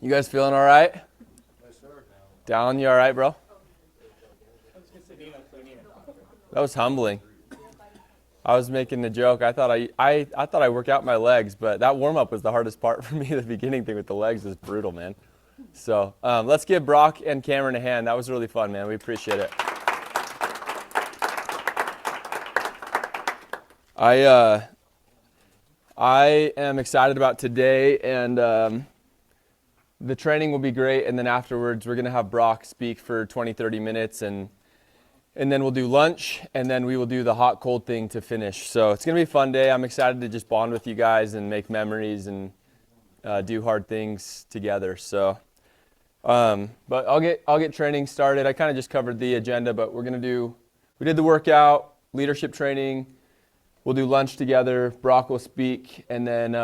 You guys feeling all right? Yes, sir. Down, you all right, bro? That was humbling. I was making the joke. I thought I work out my legs, but that warm-up was the hardest part for me. The beginning thing with the legs is brutal, man. So let's give Brock and Cameron a hand. That was really fun, man. We appreciate it. I am excited about today, and the training will be great, and then afterwards we're going to have Brock speak for 20, 30 minutes, and then we'll do lunch, and then we will do the hot-cold thing to finish. So it's going to be a fun day. I'm excited to just bond with you guys and make memories and do hard things together. So, but I'll get training started. I kind of just covered the agenda, but we did the workout, leadership training. We'll do lunch together. Brock will speak, and then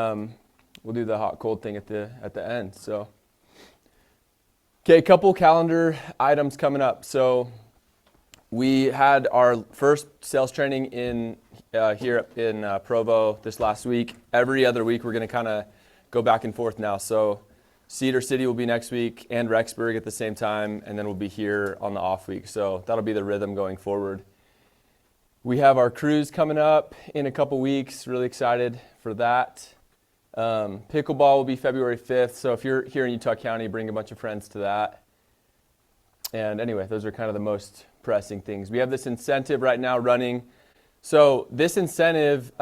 we'll do the hot-cold thing at the end. So, okay, a couple calendar items coming up. So, we had our first sales training here in Provo this last week. Every other week, we're going to kind of go back and forth now. So, Cedar City will be next week and Rexburg at the same time, and then we'll be here on the off week. So, that'll be the rhythm going forward. We have our cruise coming up in a couple weeks. Really excited for that. Pickleball will be February 5th. So if you're here in Utah County, bring a bunch of friends to that. And anyway, those are kind of the most pressing things. We have this incentive right now running. So this incentive,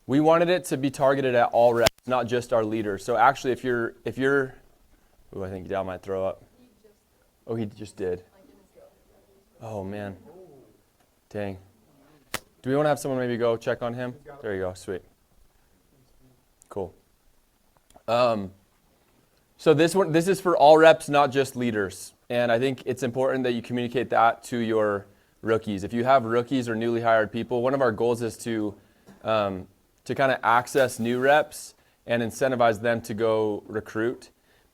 we wanted it to be targeted at all reps, not just our leaders. So actually, if you're, oh, I think Dal might throw up. Oh, he just did. Oh man, dang. Do we want to have someone maybe go check on him? There you go, sweet. Cool. So this is for all reps, not just leaders. And I think it's important that you communicate that to your rookies. If you have rookies or newly hired people, one of our goals is to kind of access new reps and incentivize them to go recruit.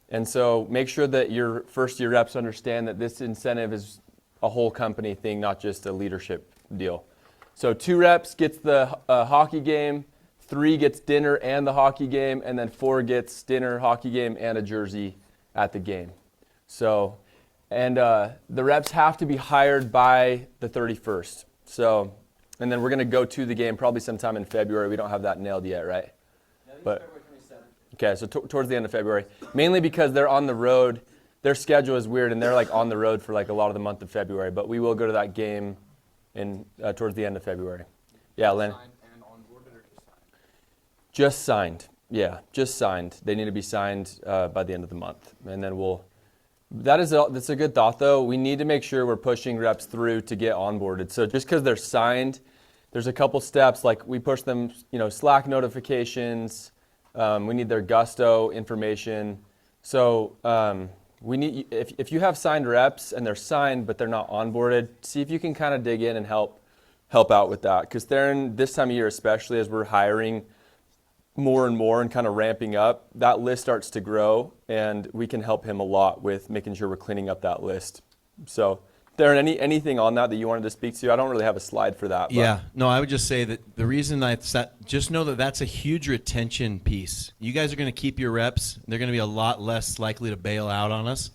And so make sure that your first-year reps understand that this incentive is a whole company thing, not just a leadership deal. So 2 reps gets the hockey game, 3 gets dinner and the hockey game, and then 4 gets dinner, hockey game, and a jersey at the game. So, and the reps have to be hired by the 31st. So, and then we're going to go to the game probably sometime in February. We don't have that nailed yet, right? No, but February 27th. Okay, so towards the end of February. Mainly because they're on the road. Their schedule is weird, and they're like on the road for like a lot of the month of February. But we will go to that game towards the end of February. Yeah, Len. Signed and onboarded or just signed? Just signed. Yeah, just signed. They need to be signed by the end of the month, and then that's a good thought though. We need to make sure we're pushing reps through to get onboarded. So just because they're signed, there's a couple steps like we push them, Slack notifications. We need their Gusto information. So we need if you have signed reps and they're signed but they're not onboarded, see if you can kind of dig in and help out with that, because they're in this time of year, especially as we're hiring more and more and kind of ramping up, that list starts to grow, and we can help him a lot with making sure we're cleaning up that list. So, Darren, anything on that you wanted to speak to? I don't really have a slide for that. But. Yeah, no, I would just say that the reason just know that that's a huge retention piece. You guys are going to keep your reps. They're going to be a lot less likely to bail out on us.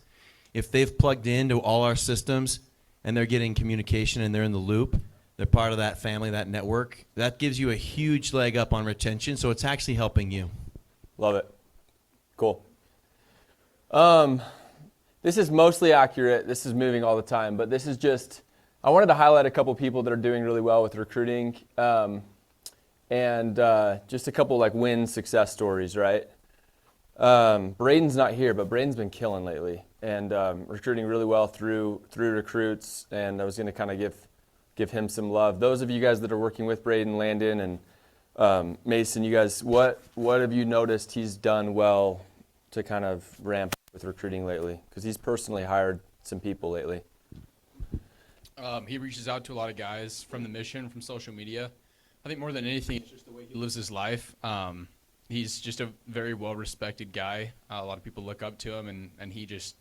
If they've plugged into all our systems and they're getting communication and they're in the loop, they're part of that family, that network. That gives you a huge leg up on retention, so it's actually helping you. Love it. Cool. This is mostly accurate. This is moving all the time, but this is just, I wanted to highlight a couple people that are doing really well with recruiting, and just a couple like win success stories, right? Braden's not here, but Braden's been killing lately and recruiting really well through recruits, and I was going to kind of give him some love. Those of you guys that are working with Braden, Landon, and Mason, you guys, what have you noticed he's done well to kind of ramp with recruiting lately? Because he's personally hired some people lately. He reaches out to a lot of guys from the mission, from social media. I think more than anything, it's just the way he lives his life. He's just a very well-respected guy. A lot of people look up to him, and he just,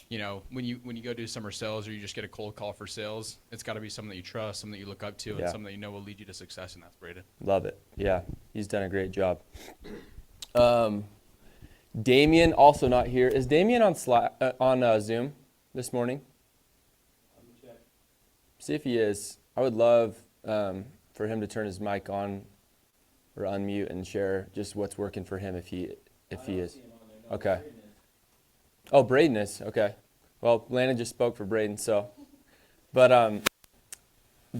when you go do summer sales or you just get a cold call for sales, it's got to be someone that you trust, someone that you look up to, and someone that you know will lead you to success, and that's Braden. Love it. Yeah, he's done a great job. Damien also not here. Is Damien on Zoom this morning? See if he is. I would love for him to turn his mic on or unmute and share just what's working for him if he is. Okay. Oh, Braden is. Okay. Well, Landon just spoke for Braden, so. But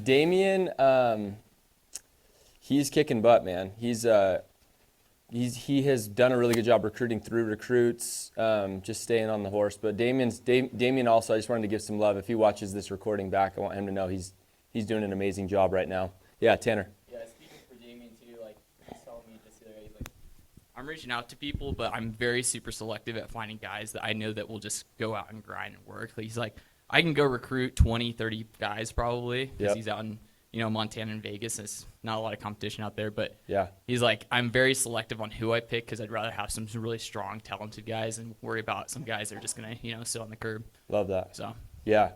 Damien, he's kicking butt, man. He has done a really good job recruiting through recruits, just staying on the horse. But Damien also, I just wanted to give some love. If he watches this recording back, I want him to know he's doing an amazing job right now. Yeah, Tanner. Yeah, speaking for Damien too, like he's telling me just the other day, he's like, I'm reaching out to people, but I'm very super selective at finding guys that I know that will just go out and grind and work. Like, he's like, I can go recruit 20, 30 guys probably because he's out in Montana and Vegas. There's not a lot of competition out there, but yeah, he's like, I'm very selective on who I pick because I'd rather have some really strong, talented guys and worry about some guys that are just gonna sit on the curb. Love that. So yeah,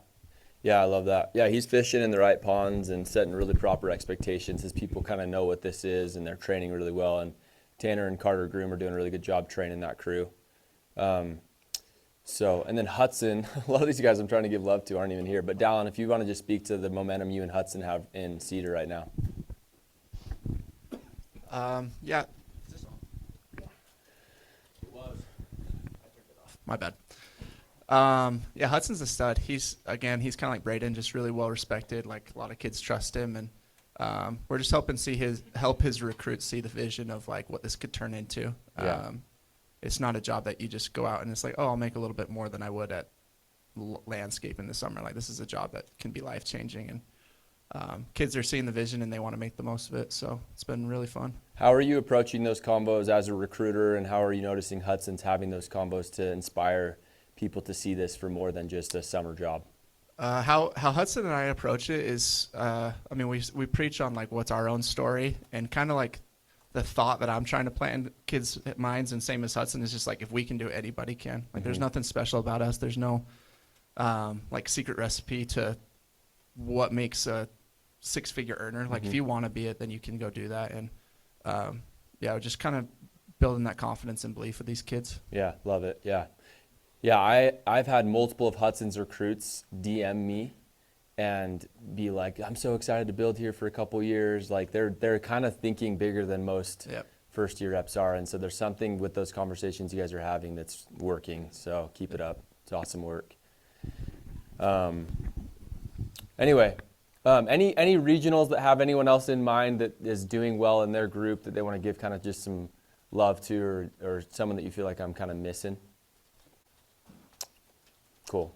I love that. Yeah, he's fishing in the right ponds and setting really proper expectations. His people kind of know what this is and they're training really well. And Tanner and Carter Groom are doing a really good job training that crew. And then Hudson, a lot of these guys I'm trying to give love to aren't even here. But Dallin, if you want to just speak to the momentum you and Hudson have in Cedar right now. Yeah. Is this on? It was. I turned it off. My bad. Yeah, Hudson's a stud. He's kind of like Braden, just really well respected. Like, a lot of kids trust him, and we're just helping help his recruits see the vision of like what this could turn into. Yeah. It's not a job that you just go out and it's like, oh, I'll make a little bit more than I would at landscape in the summer. Like, this is a job that can be life changing, and kids are seeing the vision and they want to make the most of it. So it's been really fun. How are you approaching those combos as a recruiter, and how are you noticing Hudson's having those combos to inspire people to see this for more than just a summer job? How Hudson and I approach it is, we preach on like what's our own story, and kind of like the thought that I'm trying to plant in kids' minds, and same as Hudson, is just like, if we can do it, anybody can. Like, there's nothing special about us. There's no like secret recipe to what makes a six-figure earner. Like, if you want to be it, then you can go do that. And we're just kind of building that confidence and belief with these kids. Yeah, love it. Yeah, I've had multiple of Hudson's recruits DM me and be like, I'm so excited to build here for a couple years. Like, they're kind of thinking bigger than most first year reps are. And so there's something with those conversations you guys are having that's working. So keep it up. It's awesome work. Anyway, any regionals that have anyone else in mind that is doing well in their group that they want to give kind of just some love to, or someone that you feel like I'm kind of missing? Cool.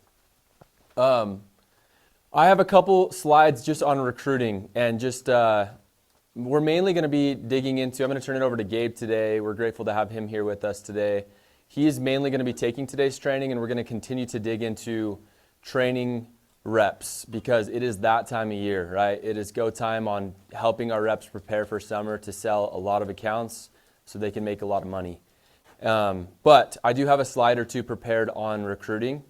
I have a couple slides just on recruiting, and just we're mainly going to be digging into, I'm going to turn it over to Gabe today. We're grateful to have him here with us today. He is mainly going to be taking today's training, and we're going to continue to dig into training reps, because it is that time of year, right? It is go time on helping our reps prepare for summer to sell a lot of accounts so they can make a lot of money. But I do have a slide or two prepared on recruiting.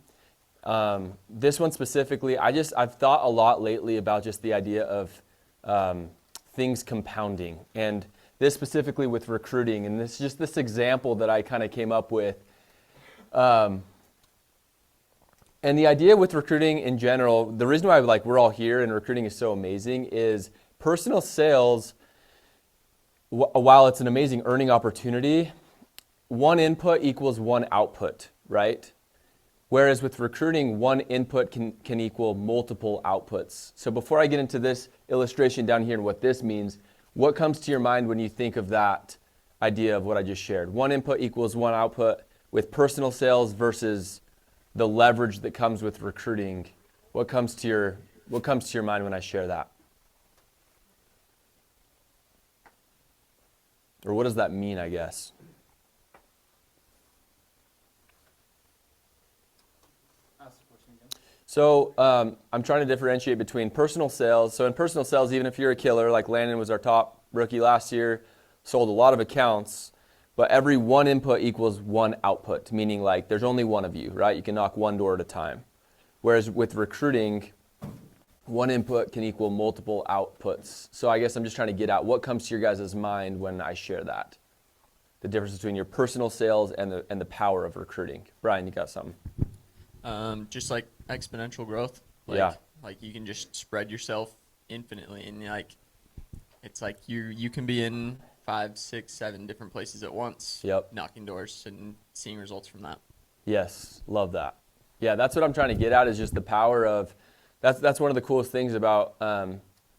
This one specifically, I've thought a lot lately about just the idea of things compounding, and this specifically with recruiting, and this example that I kind of came up with. And the idea with recruiting in general, the reason why we're all here and recruiting is so amazing is personal sales, while it's an amazing earning opportunity, one input equals one output, right? Whereas with recruiting, one input can equal multiple outputs. So before I get into this illustration down here and what this means, what comes to your mind when you think of that idea of what I just shared? One input equals one output with personal sales versus the leverage that comes with recruiting. What comes to your mind when I share that? Or what does that mean, I guess? So I'm trying to differentiate between personal sales. So in personal sales, even if you're a killer, like Landon was our top rookie last year, sold a lot of accounts, but every one input equals one output, meaning like there's only one of you, right? You can knock one door at a time. Whereas with recruiting, one input can equal multiple outputs. So I guess I'm just trying to get at what comes to your guys' mind when I share that. the difference between your personal sales and the power of recruiting. Brian, you got something? Just like exponential growth. Like, Yeah. Like you can just spread yourself infinitely, and like it's like you can be in 5, 6, 7 different places at once. Yep. Knocking doors and seeing results from that. Yes, love that. Yeah, that's what I'm trying to get at, is just the power of, that's one of the coolest things about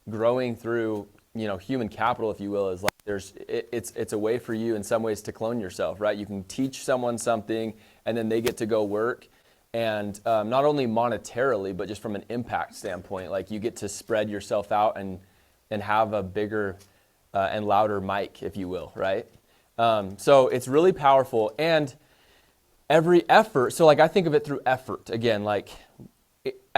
growing through, human capital, if you will, is like it's a way for you in some ways to clone yourself, right? You can teach someone something and then they get to go work, and not only monetarily, but just from an impact standpoint, like you get to spread yourself out and have a bigger and louder mic, if you will, right? So it's really powerful. And every effort, so like I think of it through effort, again, like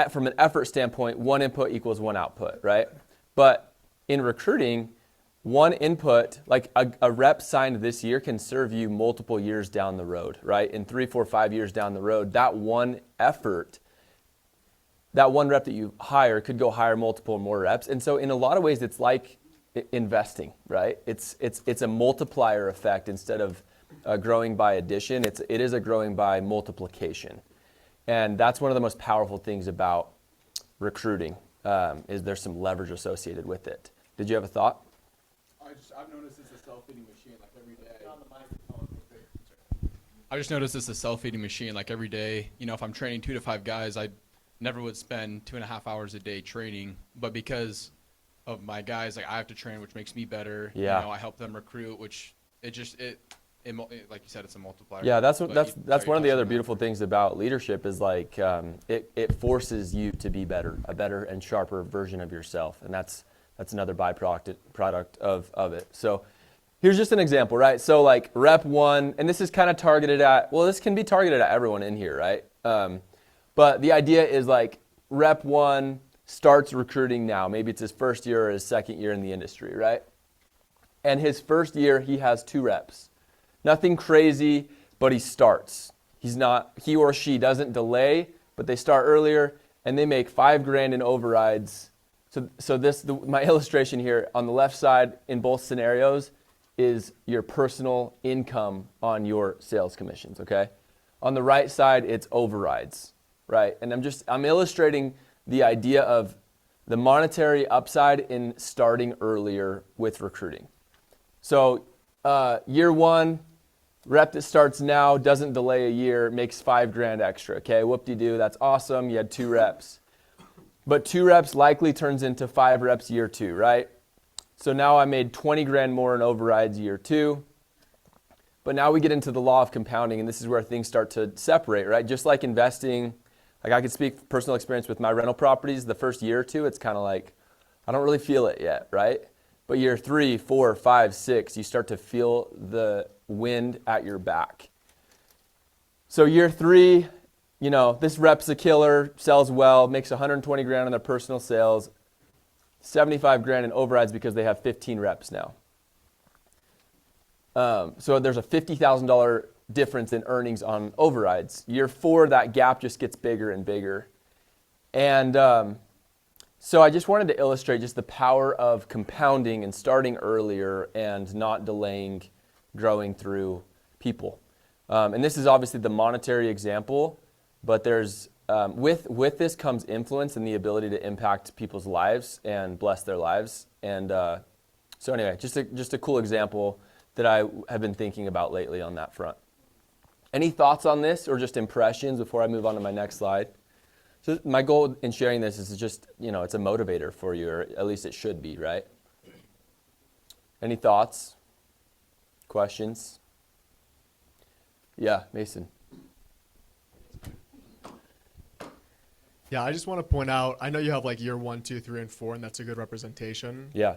from an effort standpoint, one input equals one output, right? But in recruiting, one input, like a rep signed this year can serve you multiple years down the road, right? In 3, 4, 5 years down the road, that one effort, that one rep that you hire could go hire multiple more reps. And so in a lot of ways, it's like investing, right? It's a multiplier effect instead of growing by addition. It is a growing by multiplication. And that's one of the most powerful things about recruiting, is there's some leverage associated with it. Did you have a thought? I've noticed it's a self-feeding machine like every day. I just noticed it's a self-feeding machine like every day. If I'm training 2 to 5 guys, I never would spend 2.5 hours a day training. But because of my guys, like I have to train, which makes me better. Yeah. I help them recruit, which it like you said, it's a multiplier. Yeah, that's But one of the other touched on beautiful things about leadership is like it forces you to be better, a better and sharper version of yourself, and that's another byproduct of it. So here's just an example, right? So like rep 1, and this is kind of targeted at, well, this can be targeted at everyone in here, right? But the idea is like rep 1 starts recruiting now. Maybe it's his first year or his second year in the industry, right? And his first year, he has 2 reps. Nothing crazy, but he starts. He or she doesn't delay, but they start earlier, and they make $5,000 in overrides. So my illustration here on the left side in both scenarios is your personal income on your sales commissions, okay? On the right side, it's overrides, right? And I'm illustrating the idea of the monetary upside in starting earlier with recruiting. So year 1, rep that starts now, doesn't delay a year, makes $5,000 extra, okay? Whoop-de-doo, that's awesome, you had 2 reps. But 2 reps likely turns into 5 reps year 2, right? So now I made $20,000 more in overrides year 2. But now we get into the law of compounding, and this is where things start to separate, right? Just like investing, like I could speak personal experience with my rental properties. The first year or 2, it's kind of like, I don't really feel it yet, right? But year 3, 4, 5, 6, you start to feel the wind at your back. So year 3, this rep's a killer, sells well, makes $120,000 on their personal sales, $75,000 in overrides because they have 15 reps now. So there's a $50,000 difference in earnings on overrides. Year 4, that gap just gets bigger and bigger. And so I just wanted to illustrate just the power of compounding and starting earlier and not delaying growing through people. And this is obviously the monetary example, but there's with this comes influence and the ability to impact people's lives and bless their lives. And so anyway, just a cool example that I have been thinking about lately on that front. Any thoughts on this or just impressions before I move on to my next slide? So my goal in sharing this is just, it's a motivator for you, or at least it should be, right? Any thoughts? Questions? Yeah, Mason. Yeah, I just want to point out, I know you have like year 1, 2, 3, and 4, and that's a good representation. Yeah.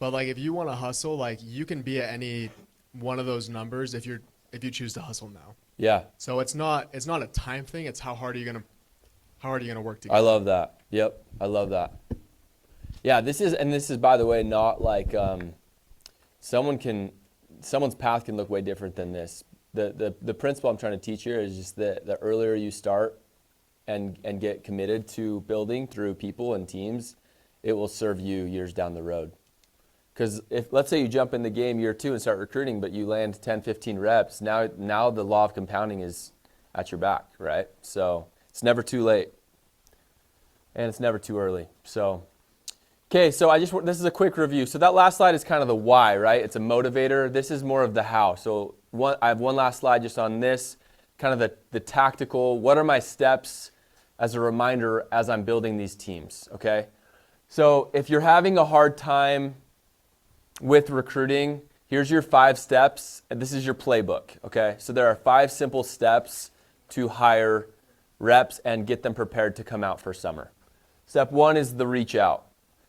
But like if you want to hustle, like you can be at any one of those numbers if you choose to hustle now. Yeah. So it's not a time thing, it's how hard are you gonna work together. I love that. Yep, I love that. Yeah, this is by the way not like someone's path can look way different than this. The principle I'm trying to teach here is just that the earlier you start and get committed to building through people and teams, it will serve you years down the road. Because if, let's say you jump in the game year 2 and start recruiting, but you land 10, 15 reps, now the law of compounding is at your back, right? So it's never too late. And it's never too early. So, okay, so this is a quick review. So that last slide is kind of the why, right? It's a motivator. This is more of the how. So I have one last slide just on this, kind of the tactical, what are my steps as a reminder as I'm building these teams, okay? So if you're having a hard time with recruiting, here's your 5 steps, and this is your playbook, okay? So there are 5 simple steps to hire reps and get them prepared to come out for summer. Step 1 is the reach out.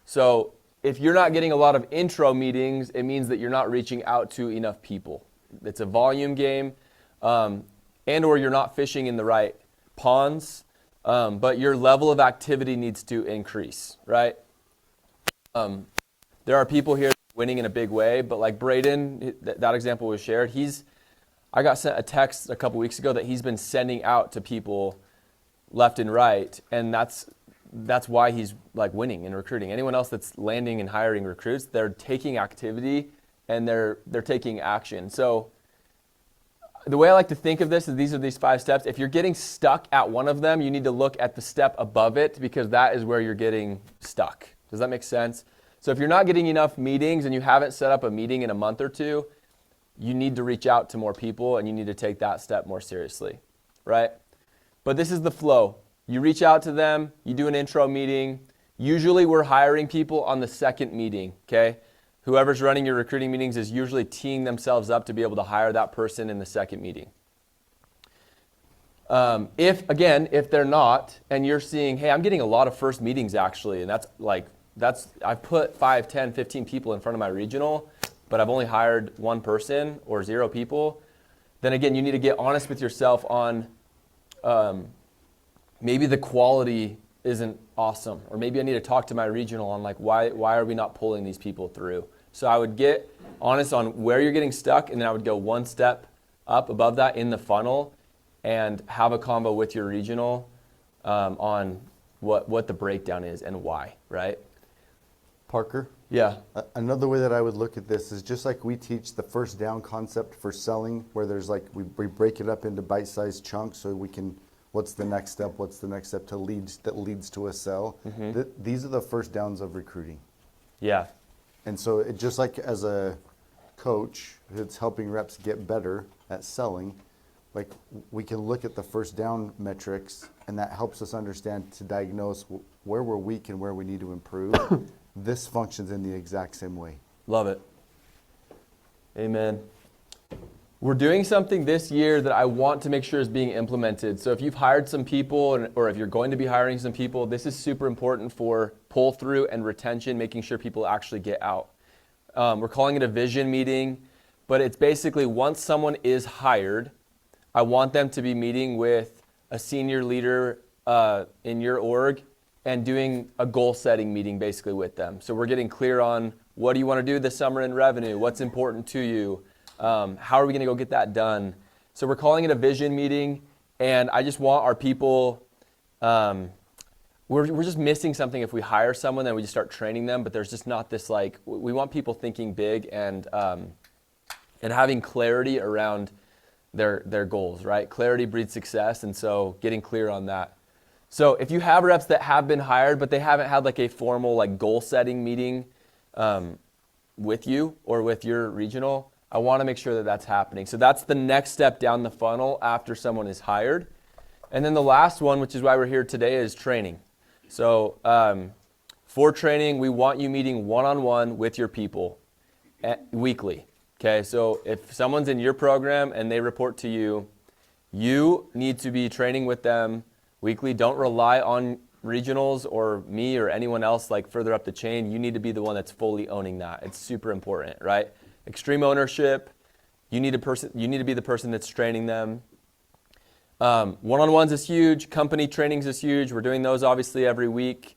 So if you're not getting a lot of intro meetings, it means that you're not reaching out to enough people. It's a volume game, and or you're not fishing in the right ponds, but your level of activity needs to increase, right? There are people here winning in a big way, but like Braden, that example was shared. I got sent a text a couple weeks ago that he's been sending out to people left and right, and that's why he's like winning in recruiting. Anyone else that's landing and hiring recruits, they're taking activity and they're taking action. So the way I like to think of this is these are these 5 steps. If you're getting stuck at one of them, you need to look at the step above it because that is where you're getting stuck. Does that make sense? So if you're not getting enough meetings and you haven't set up a meeting in a month or 2, you need to reach out to more people and you need to take that step more seriously, right? But this is the flow. You reach out to them, you do an intro meeting. Usually we're hiring people on the second meeting, okay? Whoever's running your recruiting meetings is usually teeing themselves up to be able to hire that person in the second meeting. If they're not, and you're seeing, hey, I'm getting a lot of first meetings actually, and I've put 5, 10, 15 people in front of my regional, but I've only hired 1 person or 0 people, then again, you need to get honest with yourself on maybe the quality isn't awesome, or maybe I need to talk to my regional on like why are we not pulling these people through. So I would get honest on where you're getting stuck, and then I would go 1 step up above that in the funnel and have a combo with your regional on what the breakdown is and why, right? Parker? Yeah. Another way that I would look at this is just like we teach the first down concept for selling, where there's like, we break it up into bite-sized chunks so we can, what's the next step that leads to a sell. Mm-hmm. These are the first downs of recruiting. Yeah. And so it just like as a coach that's helping reps get better at selling, like we can look at the first down metrics, and that helps us understand to diagnose where we're weak and where we need to improve. This functions in the exact same way. Love it. Amen. We're doing something this year that I want to make sure is being implemented. So if you've hired some people, or if you're going to be hiring some people, this is super important for pull-through and retention, making sure people actually get out. We're calling it a vision meeting, but it's basically once someone is hired, I want them to be meeting with a senior leader in your org and doing a goal-setting meeting basically with them. So we're getting clear on what do you want to do this summer in revenue, what's important to you, how are we going to go get that done. So we're calling it a vision meeting, and I just want our people, we're just missing something if we hire someone and we just start training them, but there's just not this like, we want people thinking big and having clarity around their goals, right? Clarity breeds success, and so getting clear on that. So if you have reps that have been hired, but they haven't had like a formal like goal setting meeting with you or with your regional, I want to make sure that that's happening. So that's the next step down the funnel after someone is hired. And then the last one, which is why we're here today, is training. So for training, we want you meeting one-on-one with your people weekly. Okay, so if someone's in your program and they report to you, you need to be training with them weekly. Don't rely on regionals or me or anyone else like further up the chain. You need to be the one that's fully owning that. It's super important, right? Extreme ownership. You need to be the person that's training them. One-on-ones is huge. Company trainings is huge. We're doing those obviously every week,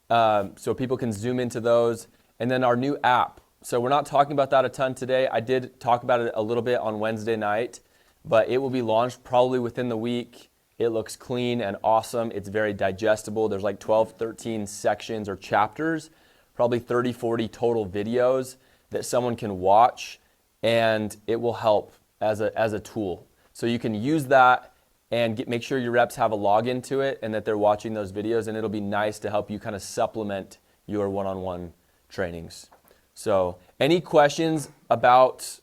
so people can zoom into those. And then our new app. So we're not talking about that a ton today. I did talk about it a little bit on Wednesday night, but it will be launched probably within the week. It looks clean and awesome. It's very digestible. There's like 12, 13 sections or chapters, probably 30, 40 total videos that someone can watch, and it will help as a tool. So you can use that and make sure your reps have a login to it and that they're watching those videos, and it'll be nice to help you kind of supplement your one-on-one trainings. So any questions about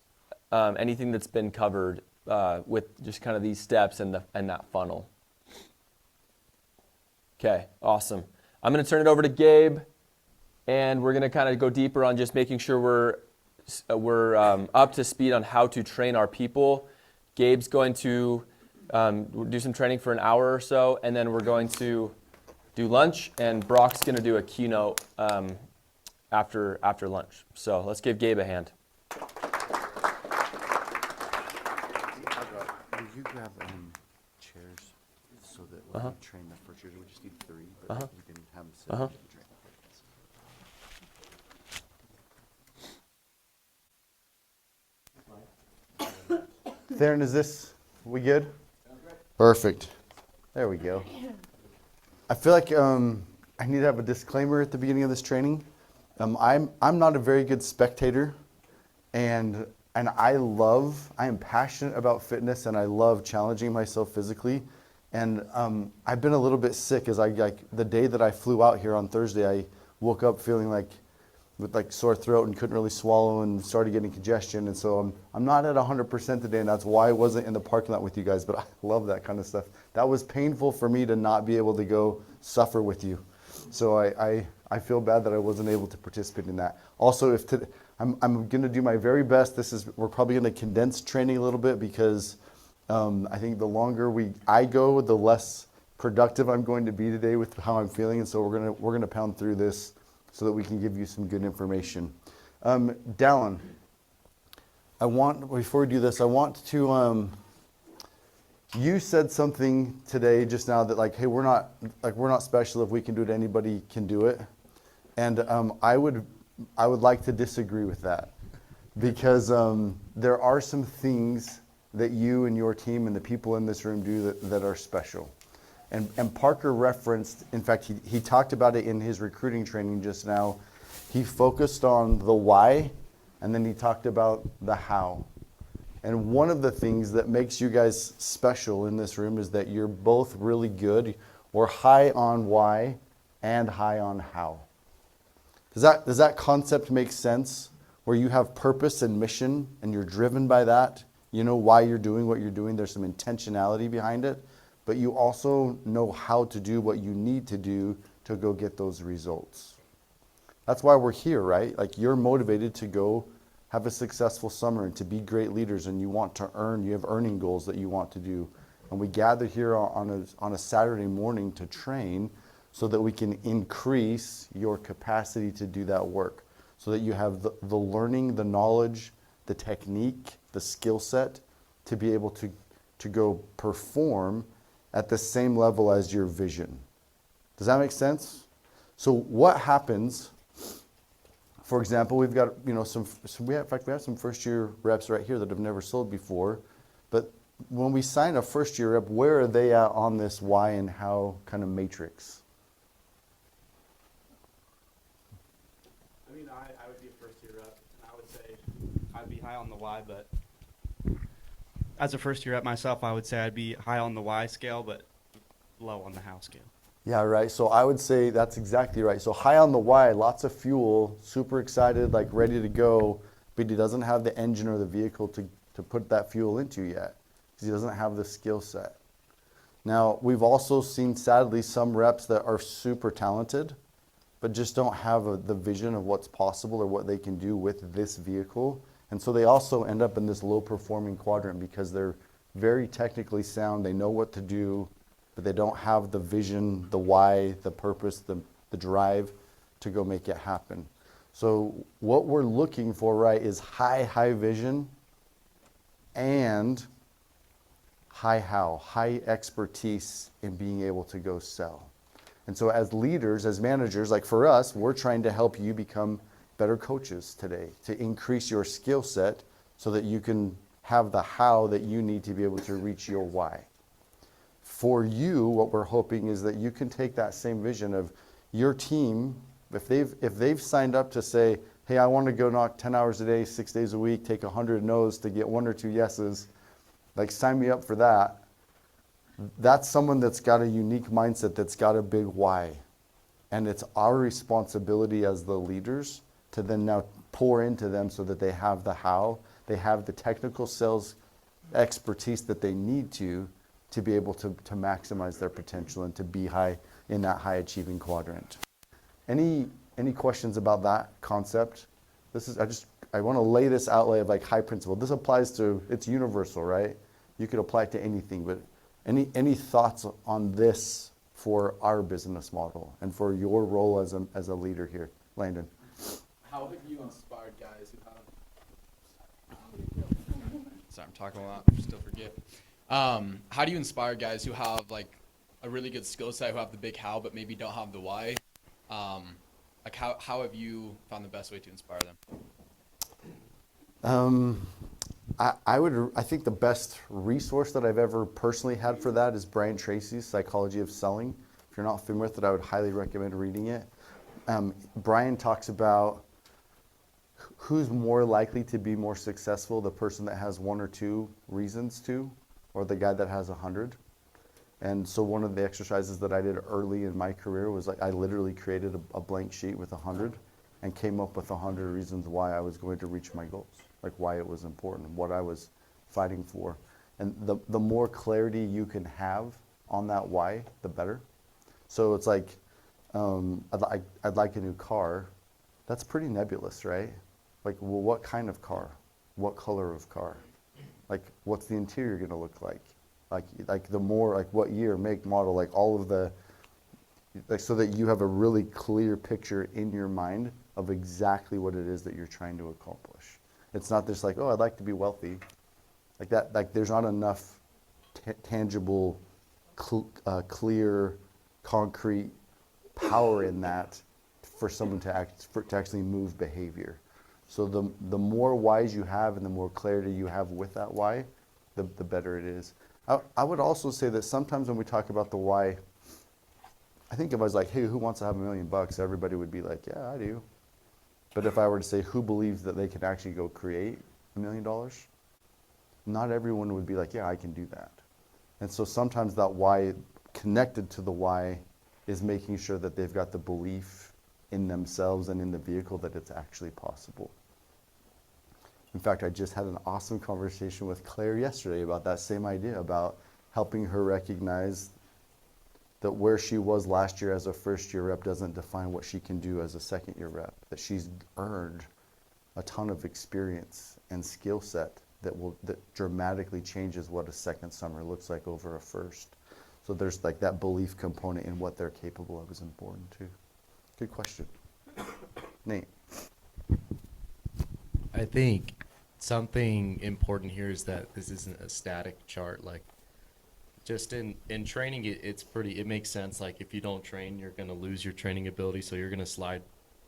anything that's been covered with just kind of these steps and that funnel? Okay, awesome. I'm going to turn it over to Gabe, and we're going to kind of go deeper on just making sure we're up to speed on how to train our people. Gabe's going to do some training for an hour or so, and then we're going to do lunch, and Brock's going to do a keynote after lunch. So let's give Gabe a hand. Would you grab chairs so that when we train the first year, we just need 3, but you can have them sit and train. Theron, we good? Perfect. There we go. I feel like I need to have a disclaimer at the beginning of this training. I'm not a very good spectator, and I am passionate about fitness, and I love challenging myself physically. And I've been a little bit sick as the day that I flew out here on Thursday, I woke up feeling with sore throat and couldn't really swallow and started getting congestion. And so I'm not at 100% today, and that's why I wasn't in the parking lot with you guys, but I love that kind of stuff. That was painful for me to not be able to go suffer with you. So I feel bad that I wasn't able to participate in that. Also, I'm going to do my very best. We're probably going to condense training a little bit because I think the longer I go, the less productive I'm going to be today with how I'm feeling. And so we're going to pound through this so that we can give you some good information. Dallin, before we do this, I want to, you said something today just now that hey, we're not special. If we can do it, anybody can do it. And I would like to disagree with that, because there are some things that you and your team and the people in this room do that are special. And Parker referenced, in fact, he talked about it in his recruiting training just now. He focused on the why, and then he talked about the how. And one of the things that makes you guys special in this room is that you're both really good. We're high on why and high on how. Does that concept make sense? Where you have purpose and mission and you're driven by that, you know why you're doing what you're doing, there's some intentionality behind it, but you also know how to do what you need to do to go get those results. That's why we're here, right? You're motivated to go have a successful summer and to be great leaders, and you want to you have earning goals that you want to do. And we gather here on a Saturday morning to train so that we can increase your capacity to do that work, so that you have the learning, the knowledge, the technique, the skill set to be able to go perform at the same level as your vision. Does that make sense? So what happens, for example, we've got we have some first year reps right here that have never sold before, but when we sign a first year rep, where are they at on this why and how kind of matrix? I mean, I would be a first year rep, and I would say I'd be high on the why, but as a first year rep myself, I would say I'd be high on the why scale, but low on the how scale. Yeah, right. So I would say that's exactly right. So high on the why, lots of fuel, super excited, ready to go, but he doesn't have the engine or the vehicle to put that fuel into yet, because he doesn't have the skill set. Now, we've also seen, sadly, some reps that are super talented, but just don't have the vision of what's possible or what they can do with this vehicle. And so they also end up in this low-performing quadrant because they're very technically sound, they know what to do, but they don't have the vision, the why, the purpose, the drive to go make it happen. So what we're looking for, right, is high vision and high expertise in being able to go sell. And so as leaders, as managers, for us, we're trying to help you become better coaches today, to increase your skill set so that you can have the how that you need to be able to reach your why. For you, what we're hoping is that you can take that same vision of your team, if they've signed up to say, hey, I want to go knock 10 hours a day, 6 days a week, take 100 no's to get 1 or 2 yeses, like sign me up for that. That's someone that's got a unique mindset, that's got a big why. And it's our responsibility as the leaders to then now pour into them so that they have the how, they have the technical sales expertise that they need to be able to maximize their potential and to be high in that high achieving quadrant. Any questions about that concept? This is, I want to lay this outlay of like high principle. This applies to, it's universal, right? You could apply it to anything, but any thoughts on this for our business model and for your role as a leader here, Landon? How have you inspired guys who have? Sorry, I'm talking a lot. I still forget. How do you inspire guys who have like a really good skill set, who have the big how, but maybe don't have the why? Like how have you found the best way to inspire them? I think the best resource that I've ever personally had for that is Brian Tracy's Psychology of Selling. If you're not familiar with it, I would highly recommend reading it. Brian talks about who's more likely to be more successful, the person that has 1 or 2 reasons to, or the guy that has 100. And so one of the exercises that I did early in my career was like I literally created a blank sheet with 100 and came up with 100 reasons why I was going to reach my goals, like why it was important, what I was fighting for. And the more clarity you can have on that why, the better. So it's like, I'd like a new car. That's pretty nebulous, right? Like, well, what kind of car? What color of car? Like, what's the interior going to look like? Like the more, like what year, make, model, like all of the, like so that you have a really clear picture in your mind of exactly what it is that you're trying to accomplish. It's not just like, oh, I'd like to be wealthy. Like that, like there's not enough tangible, clear, concrete power in that for someone to actually move behavior. So the more whys you have and the more clarity you have with that why, the better it is. I would also say that sometimes when we talk about the why, I think if I was like, hey, who wants to have $1 million? Everybody would be like, yeah, I do. But if I were to say, who believes that they can actually go create $1 million? Not everyone would be like, yeah, I can do that. And so sometimes that why, connected to the why, is making sure that they've got the belief in themselves and in the vehicle that it's actually possible. In fact, I just had an awesome conversation with Claire yesterday about that same idea, about helping her recognize that where she was last year as a first-year rep doesn't define what she can do as a second-year rep, that she's earned a ton of experience and skill set that dramatically changes what a second summer looks like over a first. So there's like that belief component in what they're capable of is important too. Good question. Nate. I think something important here is that this isn't a static chart. Like, just in training, it makes sense. Like, if you don't train, you're going to lose your training ability, so you're going to slide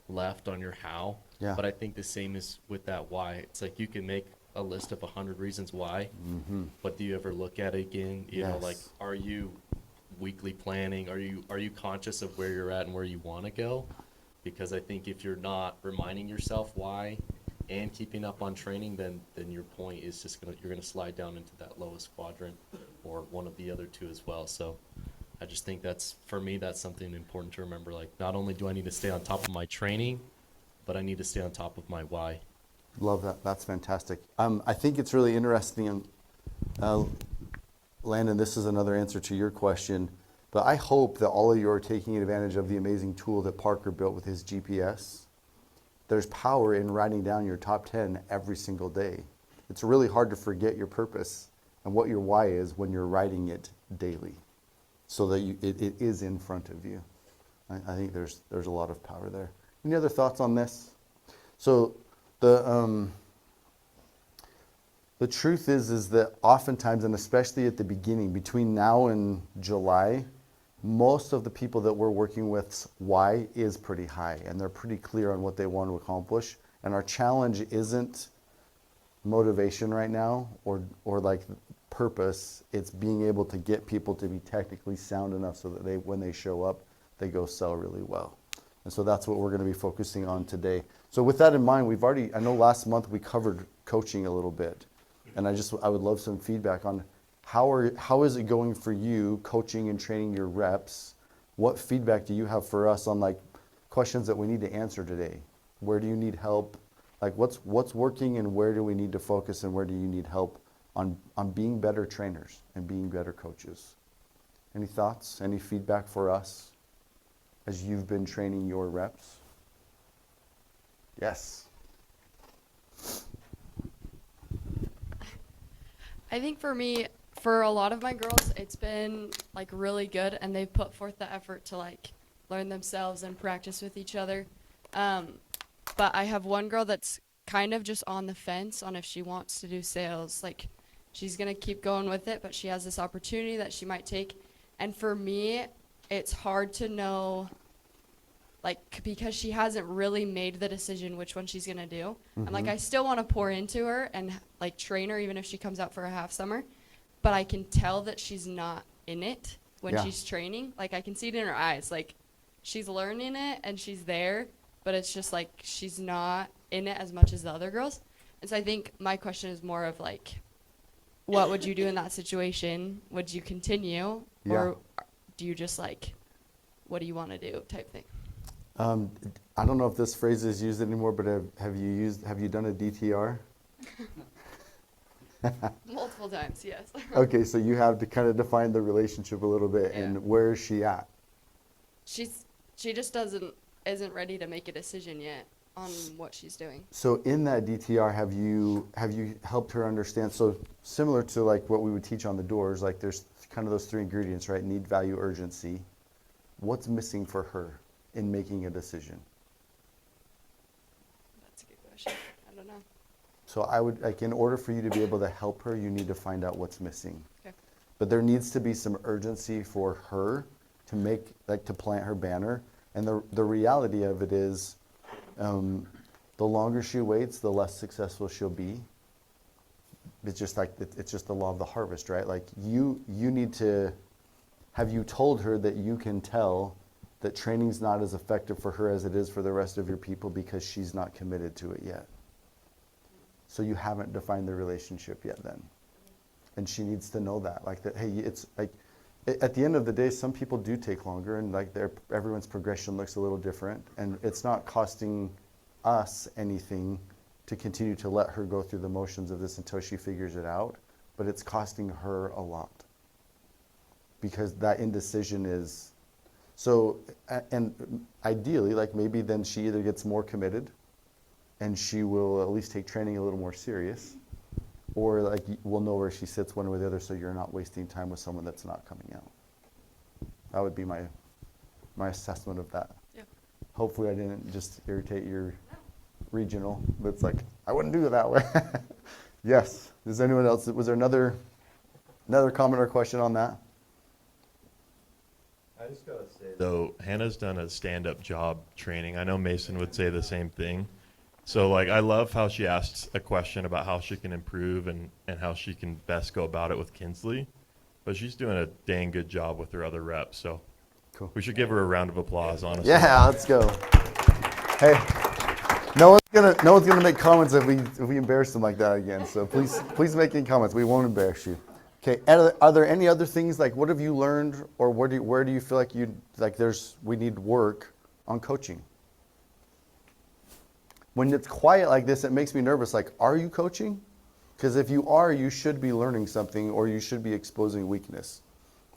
left on your how. Yeah. But I think the same is with that why. It's like you can make a list of 100 reasons why, but do you ever look at it again? You know, like, are you weekly planning? Are you conscious of where you're at and where you want to go? Because I think if you're not reminding yourself why and keeping up on training, then your point is just you're gonna slide down into that lowest quadrant or one of the other two as well. So I just think that's something important to remember. Like, not only do I need to stay on top of my training, but I need to stay on top of my why. Love that. That's fantastic. I think it's really interesting, Landon, this is another answer to your question, but I hope that all of you are taking advantage of the amazing tool that Parker built with his GPS. There's power in writing down your top 10 every single day. It's really hard to forget your purpose and what your why is when you're writing it daily, so that it is in front of you. I think there's a lot of power there. Any other thoughts on this? So the truth is that oftentimes, and especially at the beginning, between now and July, most of the people that we're working with's why is pretty high, and they're pretty clear on what they want to accomplish. And our challenge isn't motivation right now or like purpose. It's being able to get people to be technically sound enough so that when they show up, they go sell really well. And so that's what we're going to be focusing on today. So with that in mind, I know last month we covered coaching a little bit. And I would love some feedback on how is it going for you coaching and training your reps? What feedback do you have for us on like questions that we need to answer today? Where do you need help? Like what's working and where do we need to focus and where do you need help on being better trainers and being better coaches? Any thoughts? Any feedback for us as you've been training your reps? Yes. I think for me, for a lot of my girls, it's been like really good, and they've put forth the effort to like learn themselves and practice with each other. But I have one girl that's kind of just on the fence on if she wants to do sales. Like she's gonna keep going with it, but she has this opportunity that she might take. And for me, it's hard to know, like, because she hasn't really made the decision which one she's gonna do. And like I still want to pour into her and like train her even if she comes out for a half summer, but I can tell that she's not in it when she's training. Like I can see it in her eyes. Like she's learning it and she's there, but it's just like she's not in it as much as the other girls. And so I think my question is more of like, what would you do in that situation? Would you continue, or do you just like, what do you want to do type thing? I don't know if this phrase is used anymore, but have you done a DTR? Multiple times, yes. Okay, so you have to kind of define the relationship a little bit, and where is she at? She just isn't ready to make a decision yet on what she's doing. So in that DTR, have you helped her understand? So similar to like what we would teach on the doors, like there's kind of those three ingredients, right? Need, value, urgency. What's missing for her in making a decision? That's a good question. I don't know. So I would, like, in order for you to be able to help her, you need to find out what's missing. Okay. But there needs to be some urgency for her to make, like, to plant her banner. And the reality of it is, the longer she waits, the less successful she'll be. It's just like, it's just the law of the harvest, right? Like you need to, have you told her that you can tell that training's not as effective for her as it is for the rest of your people because she's not committed to it yet? So you haven't defined the relationship yet then. And she needs to know that, like that, hey, it's like, at the end of the day, some people do take longer and like everyone's progression looks a little different, and it's not costing us anything to continue to let her go through the motions of this until she figures it out, but it's costing her a lot because that indecision is, so, and ideally, like maybe then she either gets more committed and she will at least take training a little more serious, or like we'll know where she sits one way or the other, so you're not wasting time with someone that's not coming out. That would be my assessment of that. Yeah. Hopefully I didn't just irritate your regional, but it's like, I wouldn't do it that way. Yes. Does anyone else, was there another comment or question on that? I just gotta say, though, Hannah's done a stand-up job training. I know Mason would say the same thing. So, like, I love how she asks a question about how she can improve and how she can best go about it with Kinsley. But she's doing a dang good job with her other reps. So Cool. We should give her a round of applause, honestly. Yeah, let's go. Hey, no one's gonna make comments if we embarrass them like that again. So please make any comments. We won't embarrass you. Okay. Are there any other things, like what have you learned, or where do you feel like we need work on coaching? When it's quiet like this, it makes me nervous. Like, are you coaching? Because if you are, you should be learning something, or you should be exposing weakness.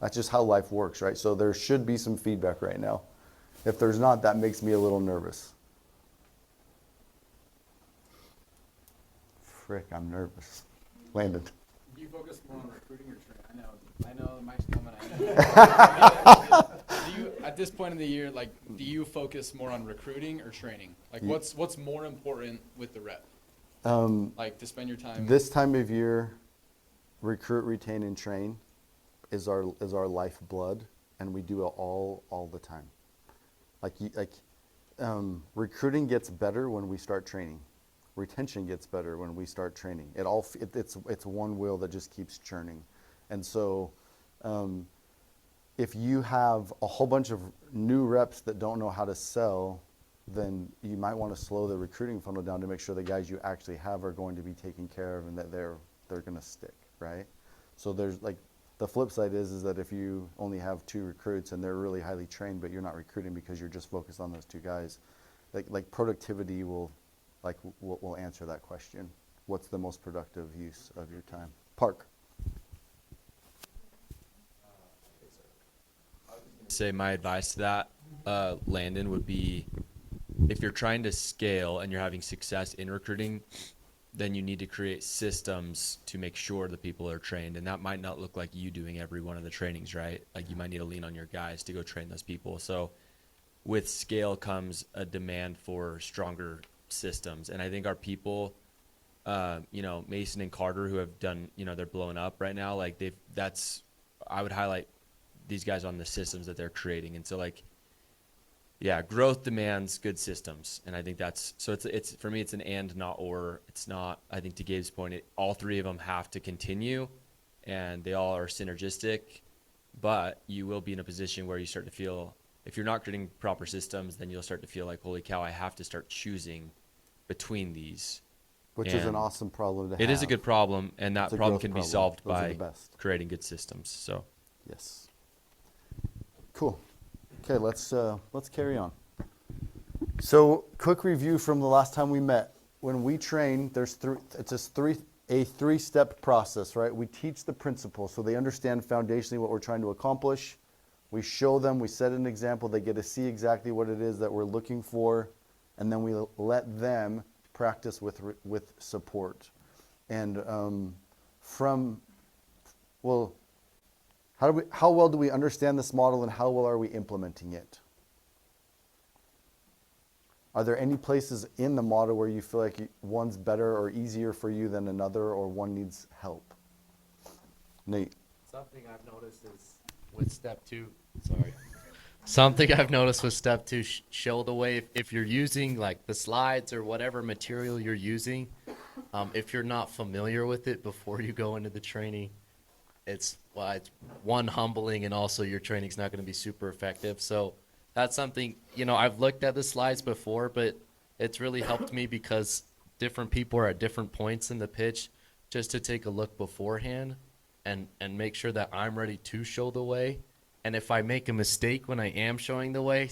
That's just how life works, right? So there should be some feedback right now. If there's not, that makes me a little nervous. Frick, I'm nervous. Landon. Do you focus more on recruiting or training? I know the mic's coming. I know. Do you, at this point in the year, like, do you focus more on recruiting or training? Like, what's more important with the rep? Like, to spend your time. This time of year, recruit, retain, and train is our lifeblood, and we do it all the time. Recruiting gets better when we start training. Retention gets better when we start training. It's one wheel that just keeps churning, and so if you have a whole bunch of new reps that don't know how to sell, then you might want to slow the recruiting funnel down to make sure the guys you actually have are going to be taken care of and that they're going to stick, right? So there's like, the flip side is that if you only have 2 recruits and they're really highly trained, but you're not recruiting because you're just focused on those 2 guys, like productivity will answer that question. What's the most productive use of your time? Park. Say my advice to that, Landon, would be if you're trying to scale and you're having success in recruiting, then you need to create systems to make sure the people are trained. And that might not look like you doing every one of the trainings, right? Like you might need to lean on your guys to go train those people. So with scale comes a demand for stronger systems. And I think our people, Mason and Carter, who have done, they're blowing up right now. Like I would highlight these guys on the systems that they're creating. And so growth demands good systems. And I think it's for me, it's an and not or. It's not, I think to Gabe's point, all 3 of them have to continue and they all are synergistic, but you will be in a position where you start to feel, if you're not creating proper systems, then you'll start to feel like, holy cow, I have to start choosing between these. Which is an awesome problem to have. It is a good problem, and that problem can be solved by creating good systems. So, yes. Cool. Okay, let's carry on. So, quick review from the last time we met. When we train, it's a 3-step process, right? We teach the principles so they understand foundationally what we're trying to accomplish. We show them, we set an example, they get to see exactly what it is that we're looking for, and then we let them practice with support. And how well do we understand this model and how well are we implementing it? Are there any places in the model where you feel like one's better or easier for you than another, or one needs help? Nate. Something I've noticed is with step 2, something I've noticed with step 2, show the way. If you're using like the slides or whatever material you're using, if you're not familiar with it before you go into the training, it's one, humbling, and also your training's not going to be super effective. So that's something, I've looked at the slides before, but it's really helped me because different people are at different points in the pitch, just to take a look beforehand and make sure that I'm ready to show the way. And if I make a mistake when I am showing the way,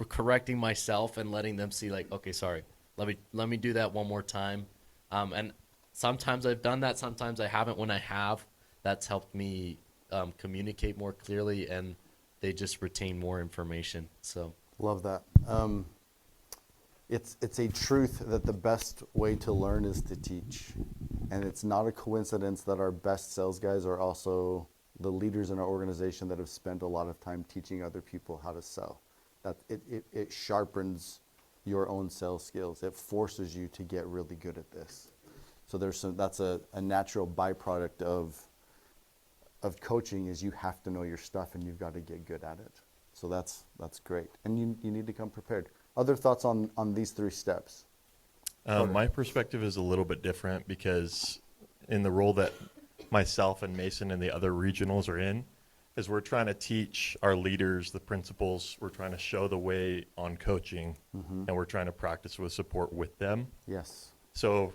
correcting myself and letting them see, okay, sorry, let me do that one more time. And sometimes I've done that, sometimes I haven't. When I have, that's helped me communicate more clearly, and they just retain more information. So love that. It's a truth that the best way to learn is to teach. And it's not a coincidence that our best sales guys are also the leaders in our organization that have spent a lot of time teaching other people how to sell. That it sharpens your own sales skills. It forces you to get really good at this. So that's a natural byproduct of coaching, is you have to know your stuff and you've got to get good at it. So that's great. And you need to come prepared. Other thoughts on these 3 steps? My perspective is a little bit different because in the role that myself and Mason and the other regionals are in, is we're trying to teach our leaders the principles. We're trying to show the way on coaching, and we're trying to practice with support with them. Yes. So,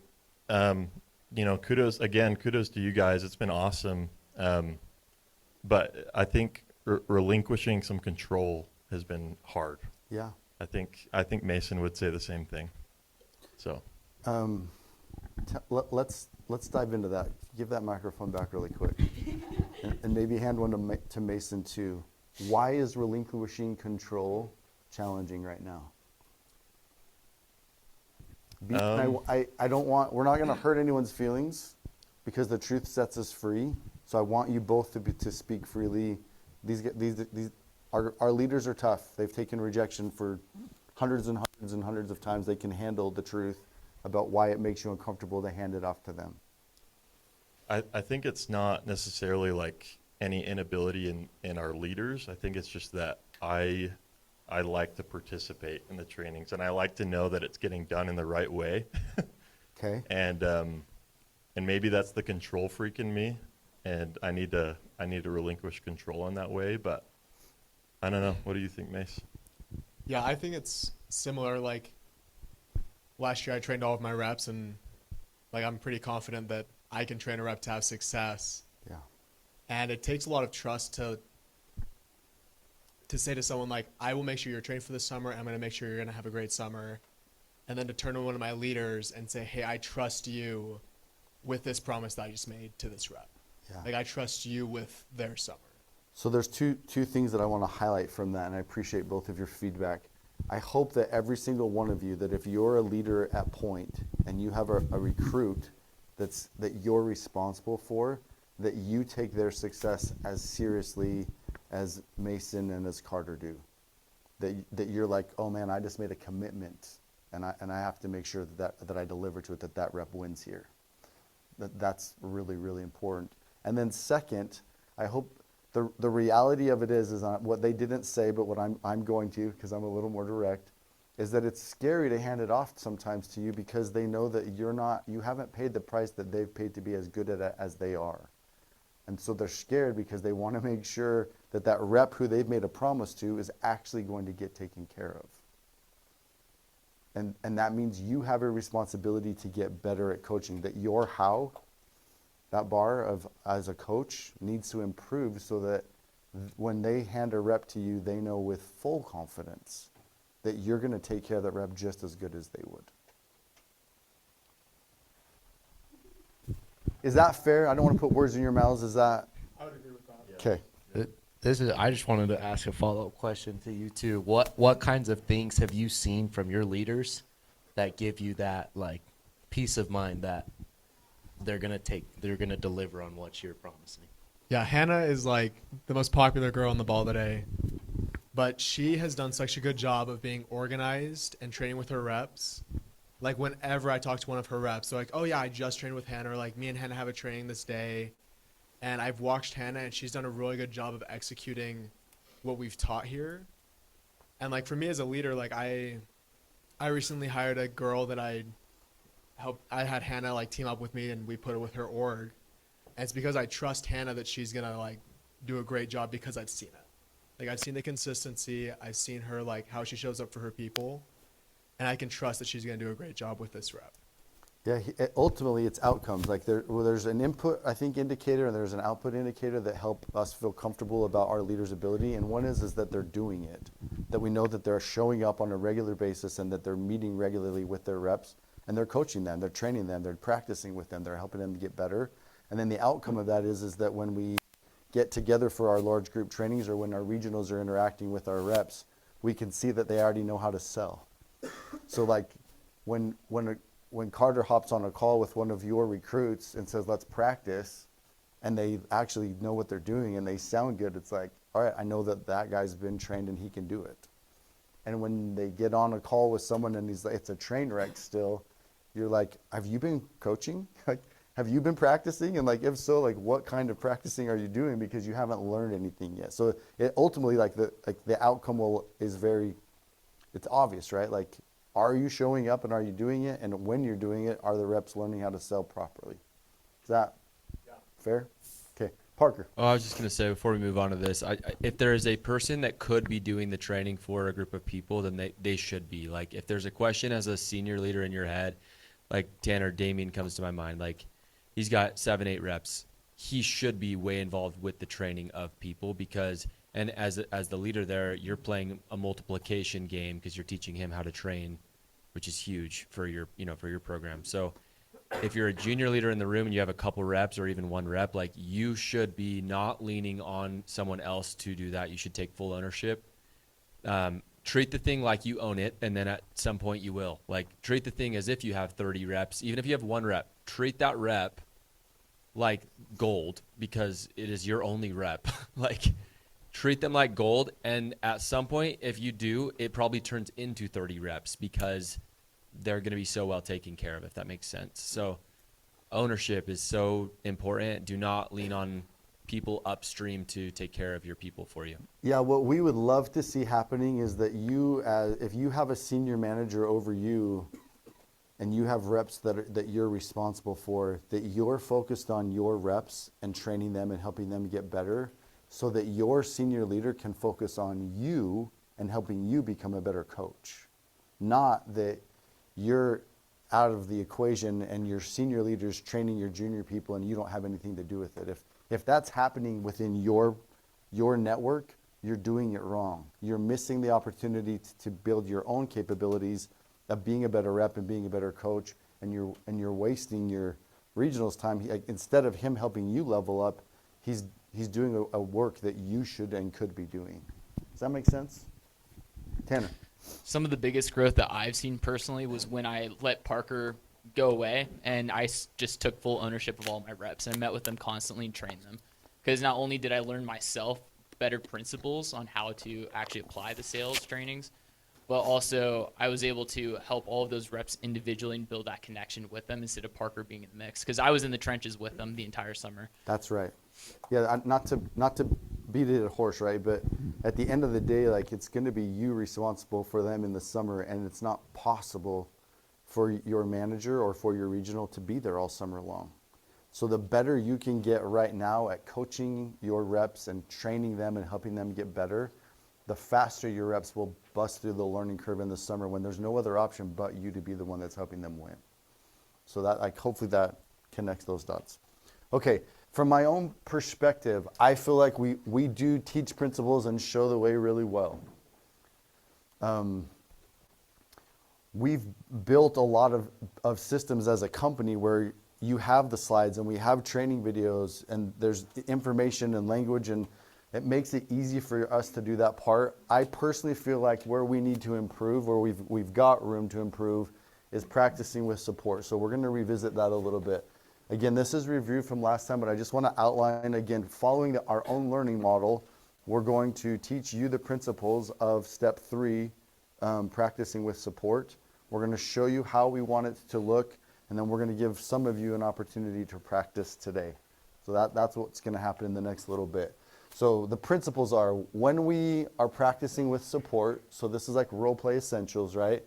kudos to you guys. It's been awesome. But I think relinquishing some control has been hard. Yeah. I think Mason would say the same thing. So, let's dive into that. Give that microphone back really quick, and maybe hand one to Mason too. Why is relinquishing control challenging right now? We're not going to hurt anyone's feelings because the truth sets us free. So I want you both to speak freely. Our leaders are tough. They've taken rejection for hundreds and hundreds and hundreds of times. They can handle the truth about why it makes you uncomfortable to hand it off to them. I think it's not necessarily like any inability in our leaders. I think it's just that I like to participate in the trainings, and I like to know that it's getting done in the right way. Okay. And maybe that's the control freak in me. and I need to relinquish control in that way. But I don't know. What do you think, Mace? Yeah, I think it's similar. Like last year, I trained all of my reps, and like I'm pretty confident that I can train a rep to have success. Yeah. And it takes a lot of trust to say to someone like, I will make sure you're trained for this summer. I'm going to make sure you're going to have a great summer. And then to turn to one of my leaders and say, hey, I trust you with this promise that I just made to this rep. Yeah. Like I trust you with their summer. So there's two things that I want to highlight from that, and I appreciate both of your feedback. I hope that every single one of you, that if you're a leader at Pointe and you have a recruit that you're responsible for, that you take their success as seriously as Mason and as Carter do. That you're like, oh man, I just made a commitment, and I have to make sure that I deliver to it, that rep wins here. That's really, really important. And then second, I hope the reality of it is what they didn't say, but what I'm going to, because I'm a little more direct, is that it's scary to hand it off sometimes to you because they know that you haven't paid the price that they've paid to be as good at it as they are. And so they're scared because they want to make sure that rep who they've made a promise to is actually going to get taken care of. And that means you have a responsibility to get better at coaching, that your how, that bar of as a coach, needs to improve so that when they hand a rep to you, they know with full confidence that you're going to take care of that rep just as good as they would. Is that fair? I don't want to put words in your mouths. Is that? I would agree with that. Okay. I just wanted to ask a follow-up question to you too. What kinds of things have you seen from your leaders that give you that like peace of mind that they're gonna deliver on what you're promising? Yeah, Hannah is like the most popular girl on the ball today, but she has done such a good job of being organized and training with her reps. Like whenever I talk to one of her reps, they're like, oh yeah, I just trained with Hannah. Or like me and Hannah have a training this day. And I've watched Hannah and she's done a really good job of executing what we've taught here. And like for me as a leader, like I recently hired a girl that I had Hannah like team up with me and we put her with her org. And it's because I trust Hannah that she's gonna like do a great job because I've seen it. Like I've seen the consistency, I've seen her like how she shows up for her people. And I can trust that she's going to do a great job with this rep. Yeah, ultimately it's outcomes. Like there's an input, I think, indicator, and there's an output indicator that help us feel comfortable about our leaders' ability. And one is that they're doing it, that we know that they're showing up on a regular basis and that they're meeting regularly with their reps and they're coaching them, they're training them, they're practicing with them, they're helping them to get better. And then the outcome of that is that when we get together for our large group trainings or when our regionals are interacting with our reps, we can see that they already know how to sell. So like when Carter hops on a call with one of your recruits and says, let's practice, and they actually know what they're doing and they sound good, it's like, all right, I know that guy's been trained and he can do it. And when they get on a call with someone and it's a train wreck still, you're like, have you been coaching? Have you been practicing? And like, if so, like what kind of practicing are you doing? Because you haven't learned anything yet. So it ultimately the outcome is very, it's obvious, right? Like, are you showing up and are you doing it? And when you're doing it, are the reps learning how to sell properly? Is that fair? Okay, Parker. Oh, I was just going to say before we move on to this, if there is a person that could be doing the training for a group of people, then they should be. Like, if there's a question as a senior leader in your head, like Tanner, Damien comes to my mind, like he's got 7-8 reps. He should be way involved with the training of people because – and as the leader there, you're playing a multiplication game because you're teaching him how to train, which is huge for your program. So if you're a junior leader in the room and you have a couple reps or even one rep, like you should be not leaning on someone else to do that. You should take full ownership. Treat the thing like you own it, and then at some point you will. Like treat the thing as if you have 30 reps. Even if you have one rep, treat that rep like gold because it is your only rep. Like treat them like gold, and at some point, if you do, it probably turns into 30 reps because they're going to be so well taken care of, if that makes sense. So ownership is so important. Do not lean on people upstream to take care of your people for you. Yeah, what we would love to see happening is that if you have a senior manager over you and you have reps that you're responsible for, that you're focused on your reps and training them and helping them get better, so that your senior leader can focus on you and helping you become a better coach. Not that you're out of the equation and your senior leader's training your junior people and you don't have anything to do with it. If that's happening within your network, you're doing it wrong. You're missing the opportunity to build your own capabilities of being a better rep and being a better coach, and you're wasting your regionals time. Instead of him helping you level up, he's doing a work that you should and could be doing. Does that make sense? Tanner. Some of the biggest growth that I've seen personally was when I let Parker go away and I just took full ownership of all my reps and I met with them constantly and trained them. Because not only did I learn myself better principles on how to actually apply the sales trainings, but also I was able to help all of those reps individually and build that connection with them instead of Parker being in the mix. Because I was in the trenches with them the entire summer. That's right. Yeah, not to beat it a horse, right? But at the end of the day, like, it's going to be you responsible for them in the summer, and it's not possible for your manager or for your regional to be there all summer long. So the better you can get right now at coaching your reps and training them and helping them get better, the faster your reps will bust through the learning curve in the summer when there's no other option but you to be the one that's helping them win. So that, like, hopefully that connects those dots. Okay, from my own perspective, I feel like we do teach principles and show the way really well. We've built a lot of systems as a company where you have the slides and we have training videos and there's information and language, and it makes it easy for us to do that part. I personally feel like where we need to improve, where we've got room to improve, is practicing with support. So we're going to revisit that a little bit. Again, this is review from last time, but I just want to outline again, following our own learning model, we're going to teach you the principles of step 3, practicing with support. We're going to show you how we want it to look, and then we're going to give some of you an opportunity to practice today. So that's what's going to happen in the next little bit. So the principles are, when we are practicing with support, so this is like role play essentials, right?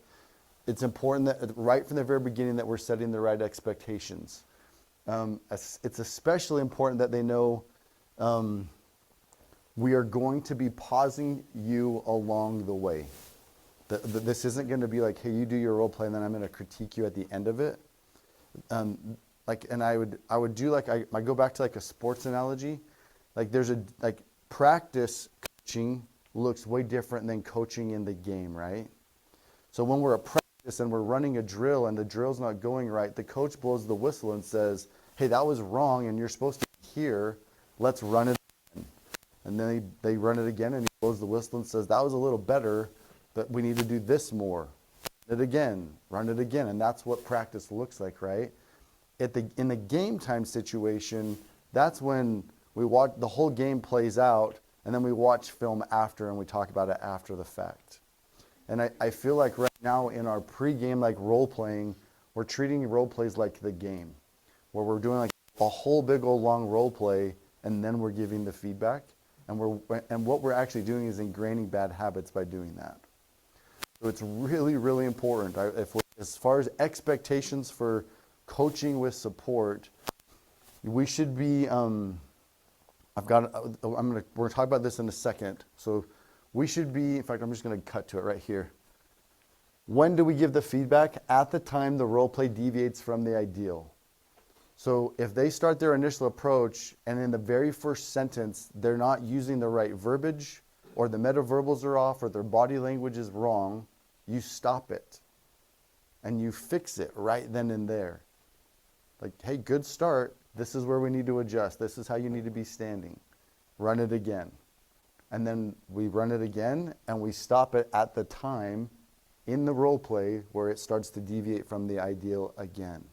It's important that right from the very beginning that we're setting the right expectations. It's especially important that they know we are going to be pausing you along the way. This isn't going to be like, hey, you do your role play and then I'm going to critique you at the end of it. And I would do like, I go back to like a sports analogy. Like practice coaching looks way different than coaching in the game, right? So when we're at practice and we're running a drill and the drill's not going right, the coach blows the whistle and says, hey, that was wrong and you're supposed to be here, let's run it again. And then they run it again and he blows the whistle and says, that was a little better, but we need to do this more. Run it again, and that's what practice looks like, right? In the game time situation, that's when we watch the whole game plays out, and then we watch film after and we talk about it after the fact. And I feel like right now in our pre-game like role playing, we're treating role plays like the game, where we're doing like a whole big old long role play, and then we're giving the feedback, and what we're actually doing is ingraining bad habits by doing that. So it's really, really important. As far as expectations for coaching with support, we should be. We're going to talk about this in a second. So we should be. In fact, I'm just going to cut to it right here. When do we give the feedback? At the time the role play deviates from the ideal. So if they start their initial approach and in the very first sentence they're not using the right verbiage, or the metaverbals are off, or their body language is wrong, you stop it and you fix it right then and there. Like, hey, good start. This is where we need to adjust. This is how you need to be standing. Run it again. And then we run it again and we stop it at the time in the role play where it starts to deviate from the ideal again.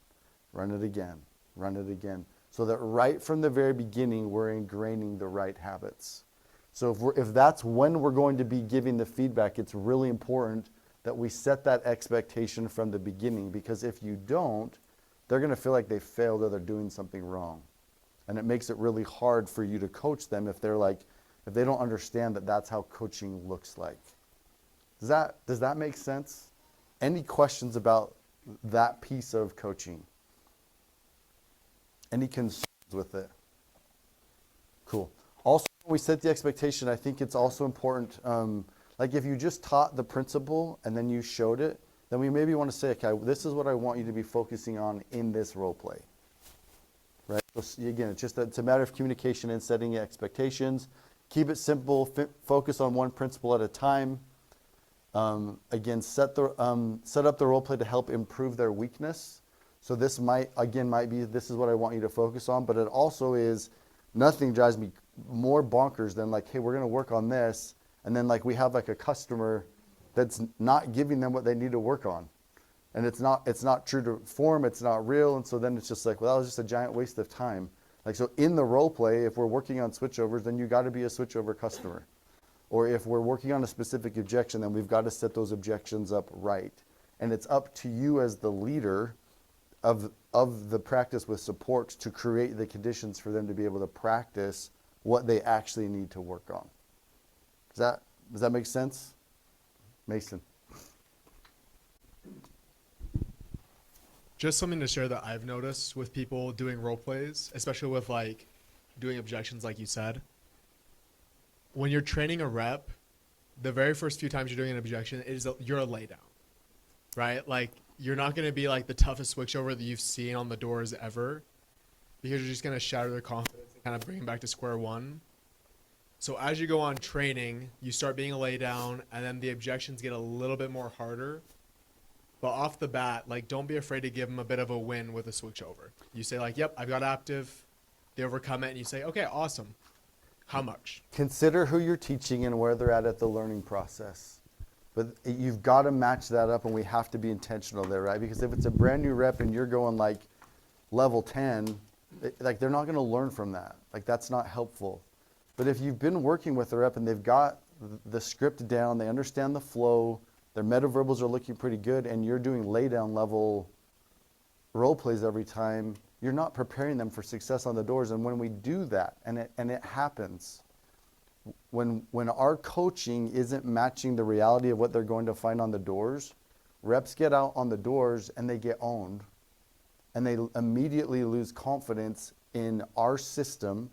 Run it again. Run it again. So that right from the very beginning, we're ingraining the right habits. So if that's when we're going to be giving the feedback, it's really important that we set that expectation from the beginning, because if you don't, they're going to feel like they failed or they're doing something wrong. And it makes it really hard for you to coach them if they don't understand that that's how coaching looks like. Does that make sense? Any questions about that piece of coaching? Any concerns with it? Cool. Also, when we set the expectation, I think it's also important, like if you just taught the principle and then you showed it, then we maybe want to say, okay, this is what I want you to be focusing on in this role play. Right? So again, it's a matter of communication and setting expectations. Keep it simple, focus on one principle at a time. Again, set up the role play to help improve their weakness. So this might be, this is what I want you to focus on, but it also is, nothing drives me more bonkers than like, hey, we're going to work on this. And then like we have like a customer that's not giving them what they need to work on. And it's not true to form, it's not real. And so then it's just like, well, that was just a giant waste of time. Like, so in the role play, if we're working on switchovers, then you got to be a switchover customer. Or if we're working on a specific objection, then we've got to set those objections up right. And it's up to you as the leader of the practice with support to create the conditions for them to be able to practice what they actually need to work on. Does that make sense? Mason. Just something to share that I've noticed with people doing role plays, especially with like doing objections like you said. When you're training a rep, the very first few times you're doing an objection you're a lay down, right? Like you're not going to be like the toughest switchover that you've seen on the doors ever, because you're just going to shatter their confidence and kind of bring them back to square one. So as you go on training, you start being a lay down, and then the objections get a little bit more harder. But off the bat, like, don't be afraid to give them a bit of a win with a switchover. You say like, yep, I've got active. They overcome it, and you say, okay, awesome. How much? Consider who you're teaching and where they're at the learning process. But you've got to match that up, and we have to be intentional there, right? Because if it's a brand new rep and you're going like level 10, like they're not going to learn from that. Like that's not helpful. But if you've been working with the rep and they've got the script down, they understand the flow, their metaverbals are looking pretty good, and you're doing lay down level role plays every time, you're not preparing them for success on the doors. And when we do that, and it happens, when our coaching isn't matching the reality of what they're going to find on the doors, reps get out on the doors and they get owned, and they immediately lose confidence in our system.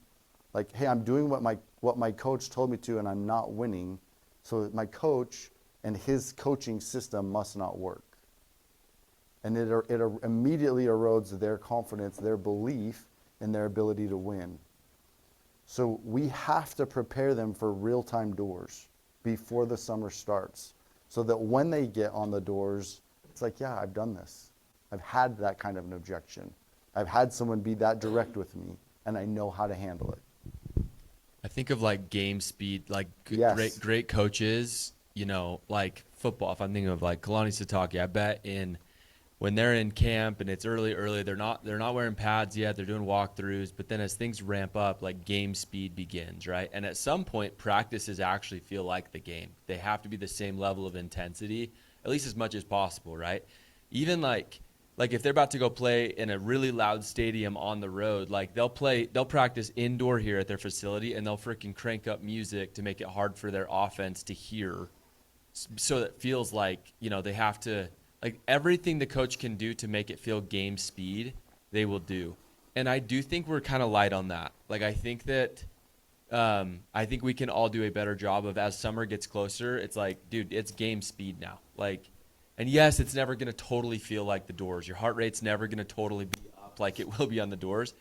Like, hey, I'm doing what my coach told me to, and I'm not winning. So my coach and his coaching system must not work. And it immediately erodes their confidence, their belief in their ability to win. So we have to prepare them for real-time doors before the summer starts, so that when they get on the doors, it's like, yeah, I've done this. I've had that kind of an objection. I've had someone be that direct with me, and I know how to handle it. I think of like game speed, like Yes. great coaches, like football. If I'm thinking of like Kalani Sitake, I bet when they're in camp and it's early, they're not wearing pads yet. They're doing walkthroughs, but then as things ramp up, like game speed begins, right? And at some point, practices actually feel like the game. They have to be the same level of intensity, at least as much as possible, right? Even like if they're about to go play in a really loud stadium on the road, like they'll practice indoor here at their facility, and they'll freaking crank up music to make it hard for their offense to hear, so it feels like they have to. Like everything the coach can do to make it feel game speed, they will do. And I do think we're kind of light on that. Like I think that we can all do a better job of, as summer gets closer, it's like, dude, it's game speed now. Like, and yes, it's never going to totally feel like the doors. Your heart rate's never going to totally be up like it will be on the doors.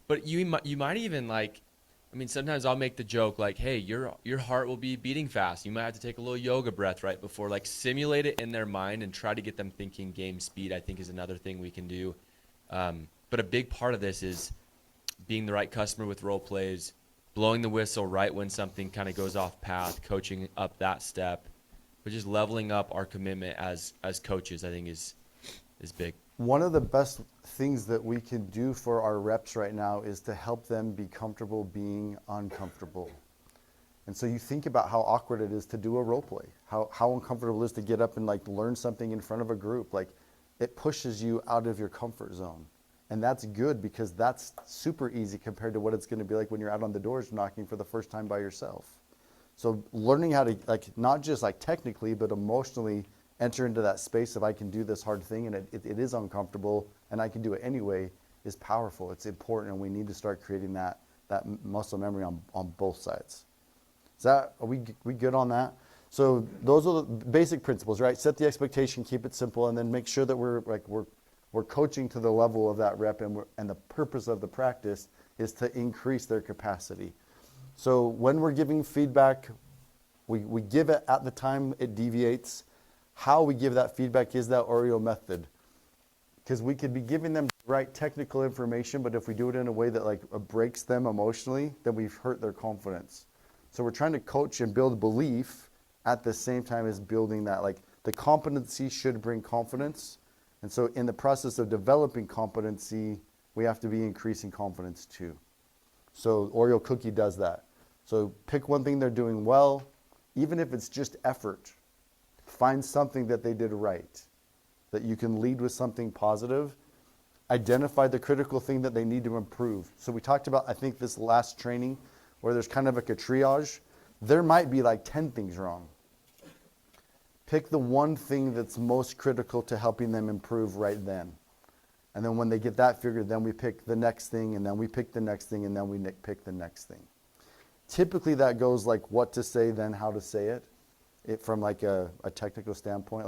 But you might even like, sometimes I'll make the joke like, hey, your heart will be beating fast. You might have to take a little yoga breath right before, like simulate it in their mind and try to get them thinking game speed, I think is another thing we can do. But a big part of this is being the right customer with role plays, blowing the whistle right when something kind of goes off path, coaching up that step, but just leveling up our commitment as coaches, I think is big. One of the best things that we can do for our reps right now is to help them be comfortable being uncomfortable. And so you think about how awkward it is to do a role play, how uncomfortable it is to get up and like learn something in front of a group. Like it pushes you out of your comfort zone. And that's good, because that's super easy compared to what it's going to be like when you're out on the doors knocking for the first time by yourself. So learning how to, like, not just like technically, but emotionally enter into that space of I can do this hard thing and it is uncomfortable and I can do it anyway is powerful. It's important, and we need to start creating that muscle memory on both sides. Are we good on that? So those are the basic principles, right? Set the expectation, keep it simple, and then make sure that we're coaching to the level of that rep, and the purpose of the practice is to increase their capacity. So when we're giving feedback, we give it at the time it deviates. How we give that feedback is that Oreo method. Because we could be giving them the right technical information, but if we do it in a way that like breaks them emotionally, then we've hurt their confidence. So we're trying to coach and build belief at the same time as building that, like the competency should bring confidence. And so in the process of developing competency, we have to be increasing confidence too. So Oreo Cookie does that. So pick one thing they're doing well, even if it's just effort. Find something that they did right, that you can lead with something positive. Identify the critical thing that they need to improve. So we talked about, I think, this last training where there's kind of like a triage. There might be like 10 things wrong. Pick the one thing that's most critical to helping them improve right then. And then when they get that figured, then we pick the next thing, and then we pick the next thing, and then we pick the next thing. Typically that goes like what to say, then how to say it from like a technical standpoint.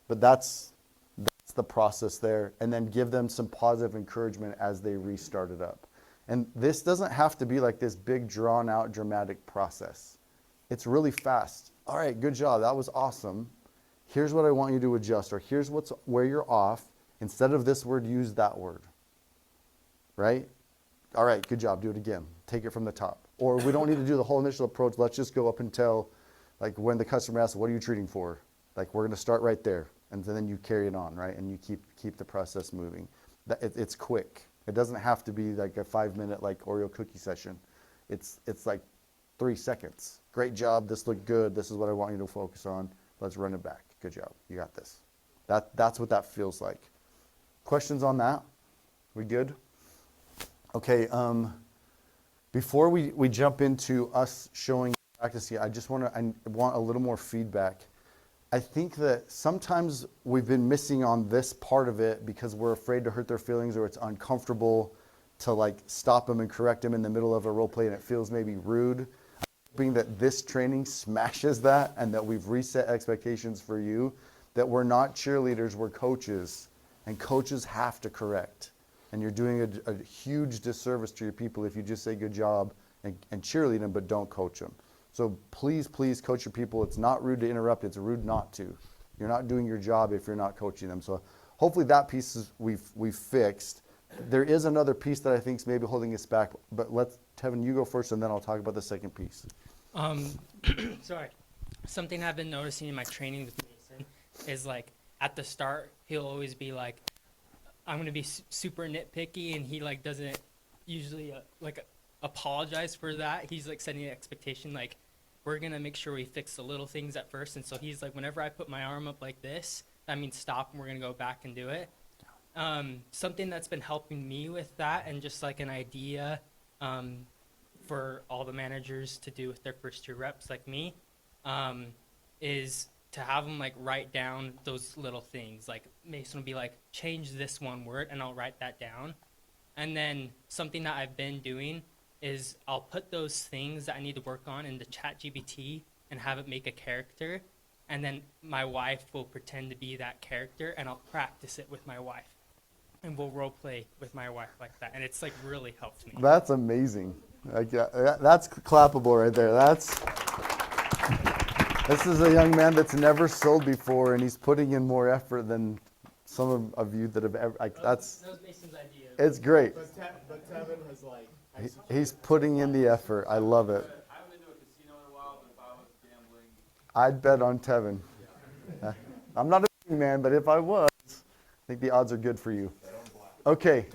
But that's the process there. And then give them some positive encouragement as they restart it up. And this doesn't have to be like this big drawn out dramatic process. It's really fast. All right, good job. That was awesome. Here's what I want you to adjust, or here's where you're off. Instead of this word, use that word. Right? All right, good job. Do it again. Take it from the top. Or we don't need to do the whole initial approach. Let's just go up until, like, when the customer asks, what are you treating for? Like, we're going to start right there. And then you carry it on, right? And you keep the process moving. It's quick. It doesn't have to be like a 5-minute like Oreo cookie session. It's like 3 seconds. Great job. This looked good. This is what I want you to focus on. Let's run it back. Good job. You got this. That's what that feels like. Questions on that? We good? Okay. Before we jump into us showing practice, I want a little more feedback. I think that sometimes we've been missing on this part of it because we're afraid to hurt their feelings, or it's uncomfortable to like stop them and correct them in the middle of a role play, and it feels maybe rude. I'm hoping that this training smashes that, and that we've reset expectations for you, that we're not cheerleaders, we're coaches, and coaches have to correct. And you're doing a huge disservice to your people if you just say good job and cheerlead them, but don't coach them. So please coach your people. It's not rude to interrupt. It's rude not to. You're not doing your job if you're not coaching them. So hopefully that piece we've fixed. There is another piece that I think is maybe holding us back, but Tevin, you go first, and then I'll talk about the second piece. Sorry. Something I've been noticing in my training with Mason is like at the start, he'll always be like, I'm going to be super nitpicky, and he like doesn't usually apologize for that. He's like setting an expectation like we're going to make sure we fix the little things at first. And so he's like, whenever I put my arm up like this, that means stop, and we're going to go back and do it. Something that's been helping me with that, and just like an idea for all the managers to do with their first year reps like me, is to have them like write down those little things. Like Mason will be like, change this one word, and I'll write that down. And then something that I've been doing is I'll put those things that I need to work on into ChatGPT and have it make a character. And then my wife will pretend to be that character, and I'll practice it with my wife. And we'll role play with my wife like that. And it's like really helped me. That's amazing. That's clappable right there. This is a young man that's never sold before, and he's putting in more effort than some of you that have ever. That was Mason's idea. It's great. But Tevin has like. He's putting in the effort. I love it. I haven't been to a casino in a while, but if I was gambling, I'd bet on Tevin. I'm not a betting man, but if I was, I think the odds are good for you. Okay.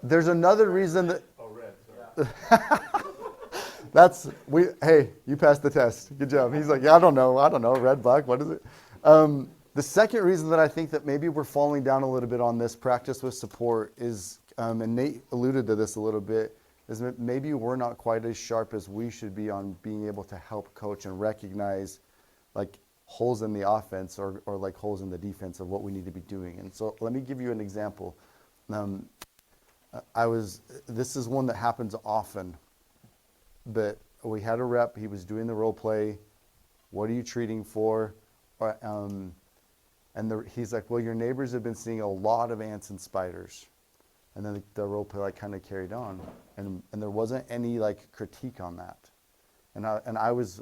There's another reason that. Hey, you passed the test. Good job. He's like, yeah, I don't know. Red, black, what is it? The second reason that I think that maybe we're falling down a little bit on this practice with support is, and Nate alluded to this a little bit, is that maybe we're not quite as sharp as we should be on being able to help coach and recognize like holes in the offense or like holes in the defense of what we need to be doing. And so let me give you an example. This is one that happens often, but we had a rep, he was doing the role play. What are you treating for? He's like, well, your neighbors have been seeing a lot of ants and spiders. And then the role play like kind of carried on, and there wasn't any like critique on that. And I was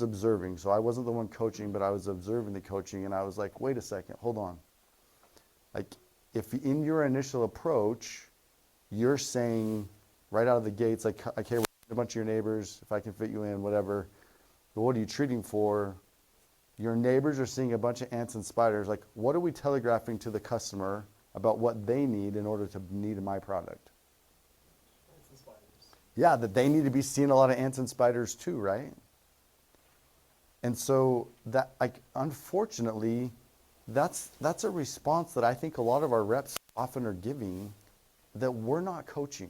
observing, so I wasn't the one coaching, but I was observing the coaching, and I was like, wait a second, hold on. Like, if in your initial approach, you're saying right out of the gates, like, okay, we're a bunch of your neighbors, if I can fit you in, whatever. But what are you treating for? Your neighbors are seeing a bunch of ants and spiders. Like, what are we telegraphing to the customer about what they need in order to need my product? Yeah, that they need to be seeing a lot of ants and spiders too, right? And so that, like, unfortunately, that's a response that I think a lot of our reps often are giving that we're not coaching.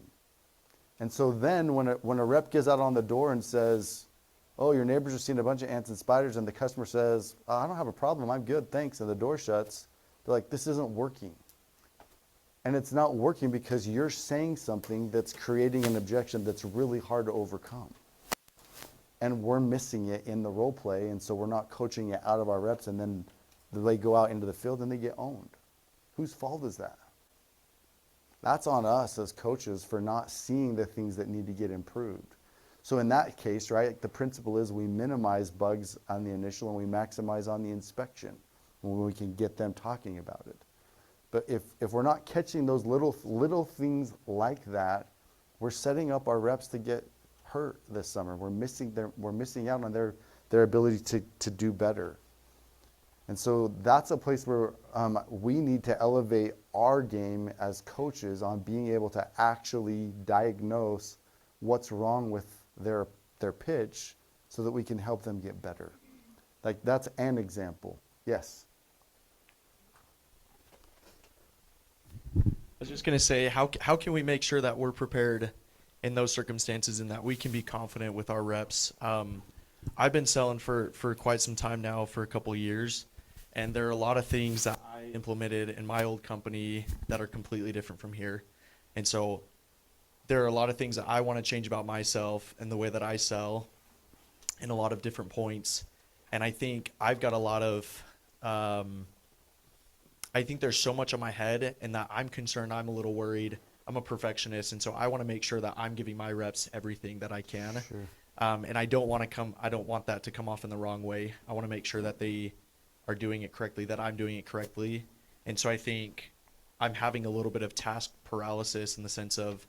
And so then when a rep gets out on the door and says, oh, your neighbors are seeing a bunch of ants and spiders, and the customer says, oh, I don't have a problem, I'm good, thanks, and the door shuts, they're like, this isn't working. And it's not working because you're saying something that's creating an objection that's really hard to overcome. And we're missing it in the role play, and so we're not coaching it out of our reps, and then they go out into the field and they get owned. Whose fault is that? That's on us as coaches for not seeing the things that need to get improved. So in that case, right, the principle is we minimize bugs on the initial and we maximize on the inspection when we can get them talking about it. But if we're not catching those little things like that, we're setting up our reps to get hurt this summer. We're missing out on their ability to do better. And so that's a place where we need to elevate our game as coaches on being able to actually diagnose what's wrong with their pitch so that we can help them get better. Like, that's an example. Yes. I was just going to say, how can we make sure that we're prepared in those circumstances and that we can be confident with our reps? I've been selling for quite some time now, for a couple of years, and there are a lot of things that I implemented in my old company that are completely different from here. And so there are a lot of things that I want to change about myself and the way that I sell in a lot of different points. And I think I've got a lot of I think there's so much on my head, and that I'm concerned, I'm a little worried. I'm a perfectionist, and so I want to make sure that I'm giving my reps everything that I can. Sure. And I don't want that to come off in the wrong way. I want to make sure that they are doing it correctly, that I'm doing it correctly. And so I think I'm having a little bit of task paralysis in the sense of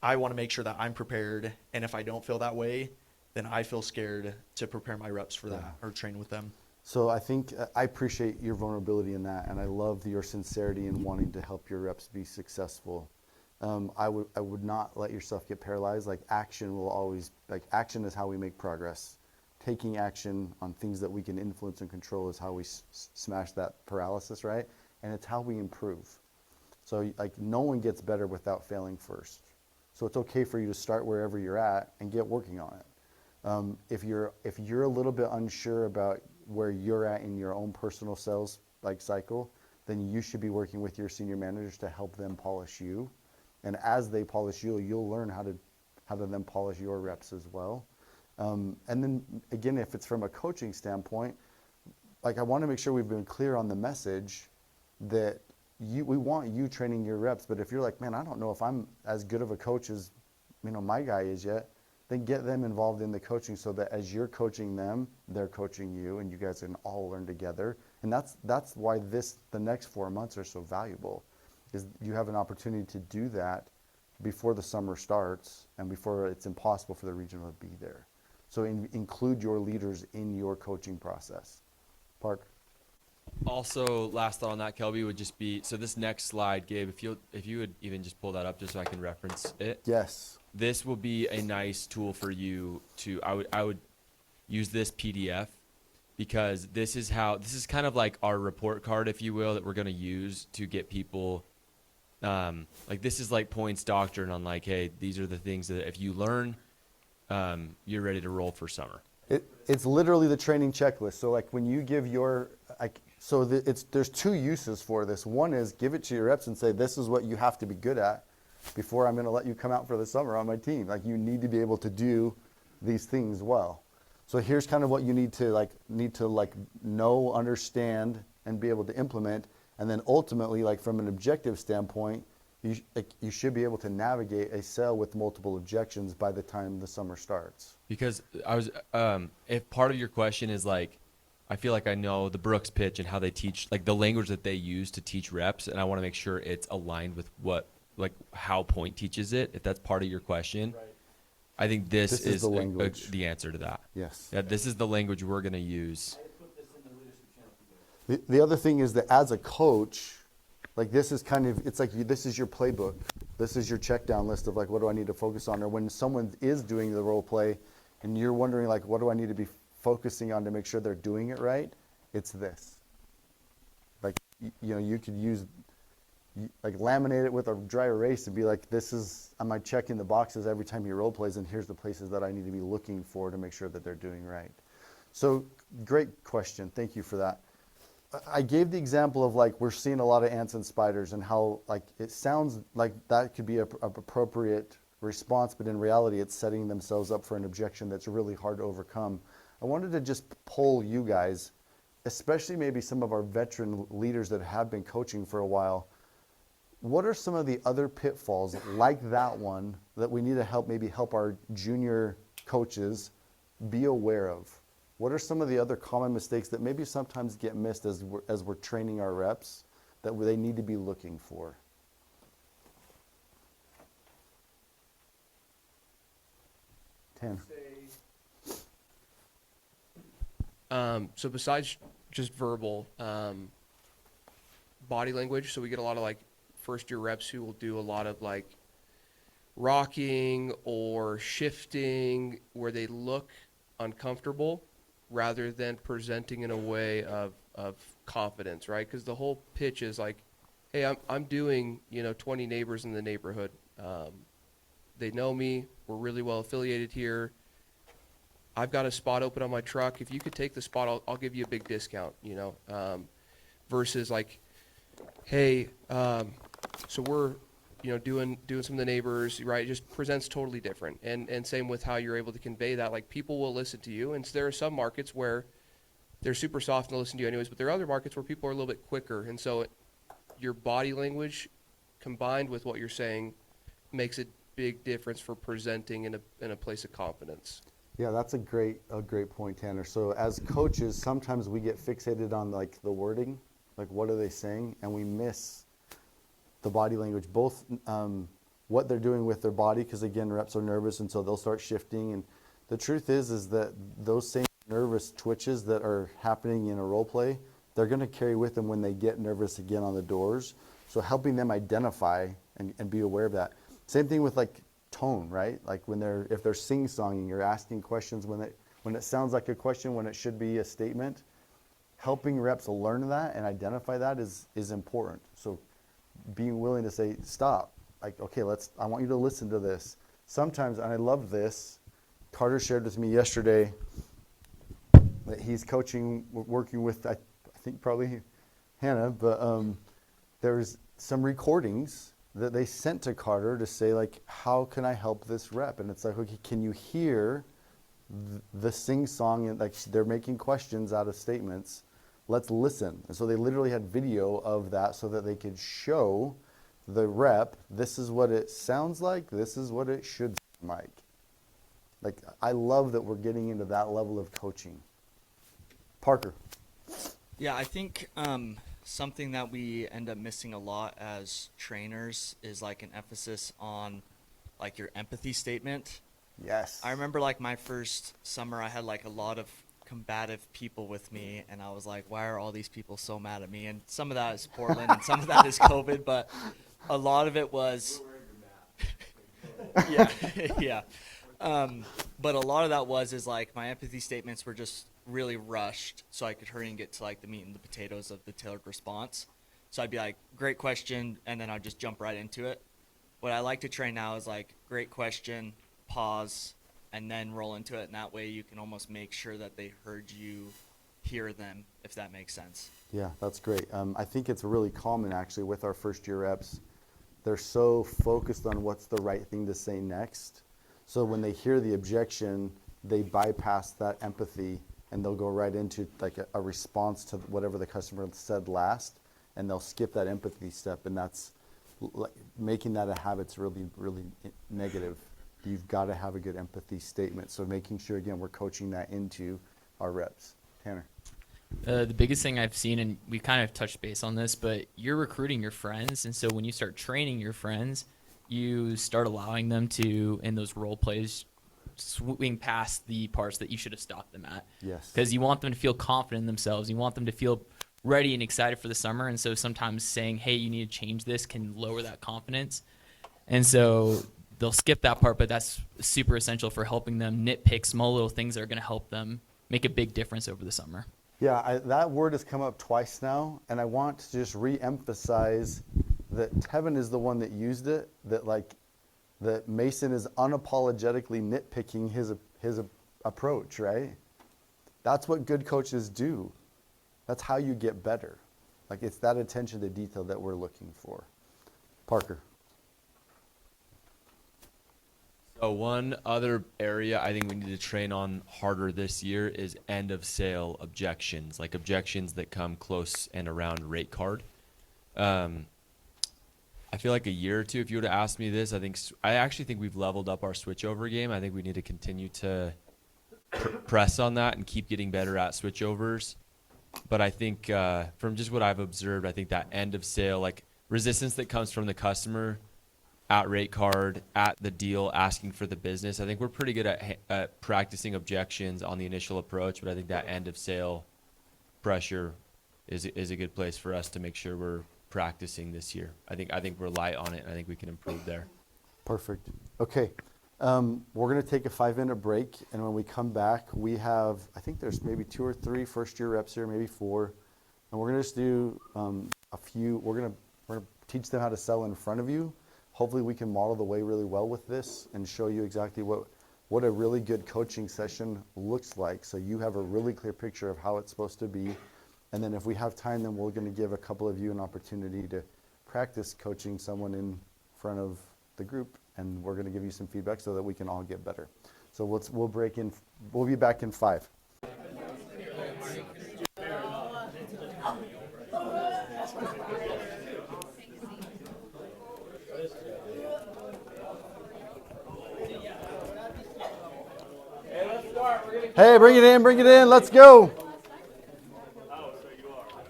I want to make sure that I'm prepared, and if I don't feel that way, then I feel scared to prepare my reps for that or train with them. So I think I appreciate your vulnerability in that, and I love your sincerity in wanting to help your reps be successful. I would not let yourself get paralyzed. Like, action is how we make progress. Taking action on things that we can influence and control is how we smash that paralysis, right? And it's how we improve. So, like, no one gets better without failing first. So it's okay for you to start wherever you're at and get working on it. If you're a little bit unsure about where you're at in your own personal sales cycle, then you should be working with your senior managers to help them polish you. And as they polish you, you'll learn how to then polish your reps as well. And then again, if it's from a coaching standpoint, like, I want to make sure we've been clear on the message that we want you training your reps. But if you're like, man, I don't know if I'm as good of a coach as my guy is yet, then get them involved in the coaching so that as you're coaching them, they're coaching you, and you guys can all learn together. And that's why the next 4 months are so valuable, is you have an opportunity to do that before the summer starts and before it's impossible for the regional to be there. So include your leaders in your coaching process. Park. Also, last thought on that, Kelby, would just be, so this next slide, Gabe, if you would even just pull that up just so I can reference it. Yes. This will be a nice tool for you to, I would use this PDF, because this is kind of like our report card, if you will, that we're going to use to get people, like, this is like Pointe's doctrine on, like, hey, these are the things that if you learn, you're ready to roll for summer. It's literally the training checklist. So like when you give your, there's two uses for this. One is give it to your reps and say, this is what you have to be good at before I'm going to let you come out for the summer on my team. Like you need to be able to do these things well. So here's kind of what you need to know, understand, and be able to implement. And then ultimately, like from an objective standpoint, you should be able to navigate a cell with multiple objections by the time the summer starts. Because if part of your question is like, I feel like I know the Brooks pitch and how they teach, like the language that they use to teach reps, and I want to make sure it's aligned with how Pointe teaches it. If that's part of your question, right. I think this is the language. The answer to that. Yes. Yeah, this is the language we're going to use. The other thing is that as a coach, like this is kind of, it's like this is your playbook. This is your check down list of like, what do I need to focus on? Or when someone is doing the role play and you're wondering like, what do I need to be focusing on to make sure they're doing it right? It's this. Like, you could use, like laminate it with a dry erase and be like, am I checking the boxes every time he role plays, and here's the places that I need to be looking for to make sure that they're doing right. So great question. Thank you for that. I gave the example of like we're seeing a lot of ants and spiders and how like it sounds like that could be a appropriate response, but in reality it's setting themselves up for an objection that's really hard to overcome. I wanted to just poll you guys, especially maybe some of our veteran leaders that have been coaching for a while. What are some of the other pitfalls like that one that we need to help our junior coaches be aware of? What are some of the other common mistakes that maybe sometimes get missed as we're training our reps that they need to be looking for? Tanner. So besides just verbal, body language, so we get a lot of like first year reps who will do a lot of like rocking or shifting where they look uncomfortable rather than presenting in a way of confidence, right? Because the whole pitch is like, hey, I'm doing 20 neighbors in the neighborhood. They know me. We're really well affiliated here. I've got a spot open on my truck. If you could take the spot, I'll give you a big discount. Versus like, hey, so we're doing some of the neighbors, right? It just presents totally different. And same with how you're able to convey that. Like people will listen to you. And so there are some markets where they're super soft and they'll listen to you anyways, but there are other markets where people are a little bit quicker. And so your body language combined with what you're saying makes a big difference for presenting in a place of confidence. Yeah, that's a great point, Tanner. So as coaches, sometimes we get fixated on like the wording, like what are they saying, and we miss the body language, both what they're doing with their body, because again, reps are nervous, and so they'll start shifting. And the truth is that those same nervous twitches that are happening in a role play, they're going to carry with them when they get nervous again on the doors. So helping them identify and be aware of that. Same thing with like tone, right? Like if they're sing-songing, you're asking questions when it sounds like a question when it should be a statement. Helping reps learn that and identify that is important. So being willing to say, stop, like, okay, I want you to listen to this. Sometimes, and I love this, Carter shared with me yesterday that he's working with, I think probably Hannah, but there's some recordings that they sent to Carter to say, like, how can I help this rep? And it's like, okay, can you hear the sing-song, and like they're making questions out of statements. Let's listen. And so they literally had video of that so that they could show the rep, this is what it sounds like, this is what it should sound like. Like, I love that we're getting into that level of coaching. Parker. Yeah, I think something that we end up missing a lot as trainers is like an emphasis on like your empathy statement. Yes. I remember like my first summer I had like a lot of combative people with me, and I was like, why are all these people so mad at me? And some of that is Portland and some of that is COVID, but a lot of it was yeah. But a lot of that is like my empathy statements were just really rushed so I could hurry and get to like the meat and the potatoes of the tailored response. So I'd be like, great question, and then I'd just jump right into it. What I like to train now is like, great question, pause, and then roll into it. And that way you can almost make sure that they heard you hear them, if that makes sense. Yeah, that's great. I think it's really common actually with our first year reps. They're so focused on what's the right thing to say next. So when they hear the objection, they bypass that empathy and they'll go right into like a response to whatever the customer said last, and they'll skip that empathy step, and that's like making that a habit's really, really negative. You've got to have a good empathy statement. So making sure, again, we're coaching that into our reps. Tanner. The biggest thing I've seen, and we kind of touched base on this, but you're recruiting your friends, and so when you start training your friends, you start allowing them to, in those role plays, swing past the parts that you should have stopped them at. Yes. Because you want them to feel confident in themselves. You want them to feel ready and excited for the summer, and so sometimes saying, hey, you need to change this can lower that confidence. And so they'll skip that part, but that's super essential for helping them nitpick small little things that are going to help them make a big difference over the summer. Yeah, that word has come up twice now, and I want to just re-emphasize that Tevin is the one that used it, that Mason is unapologetically nitpicking his approach, right? That's what good coaches do. That's how you get better. Like, it's that attention to detail that we're looking for. Parker. So one other area I think we need to train on harder this year is end of sale objections, like objections that come close and around rate card. I feel like a year or two, if you would have asked me this, I actually think we've leveled up our switchover game. I think we need to continue to press on that and keep getting better at switchovers. But I think from just what I've observed, I think that end of sale, like resistance that comes from the customer at rate card, at the deal, asking for the business. I think we're pretty good at practicing objections on the initial approach, but I think that end of sale pressure is a good place for us to make sure we're practicing this year. I think we're light on it, and I think we can improve there. Perfect. Okay. We're going to take a 5-minute break, and when we come back, we have, I think there's maybe 2 or 3 first-year reps here, maybe 4, and we're going to just do a few. We're going to teach them how to sell in front of you. Hopefully, we can model the way really well with this and show you exactly what a really good coaching session looks like, so you have a really clear picture of how it's supposed to be. And then if we have time, then we're going to give a couple of you an opportunity to practice coaching someone in front of the group, and we're going to give you some feedback so that we can all get better. So we'll be back in 5. Hey, bring it in, let's go.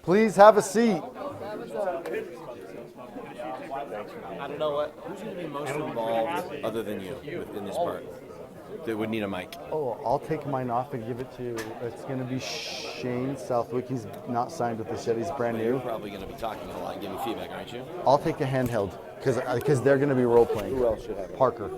Please have a seat. I don't know what. Who's going to be most involved other than you in this part that would need a mic? Oh, I'll take mine off and give it to, it's going to be Shane Southwick. He's not signed with us yet. He's brand new. You're probably going to be talking a lot and giving feedback, aren't you? I'll take a handheld because they're going to be role playing. Who else should have it? Parker.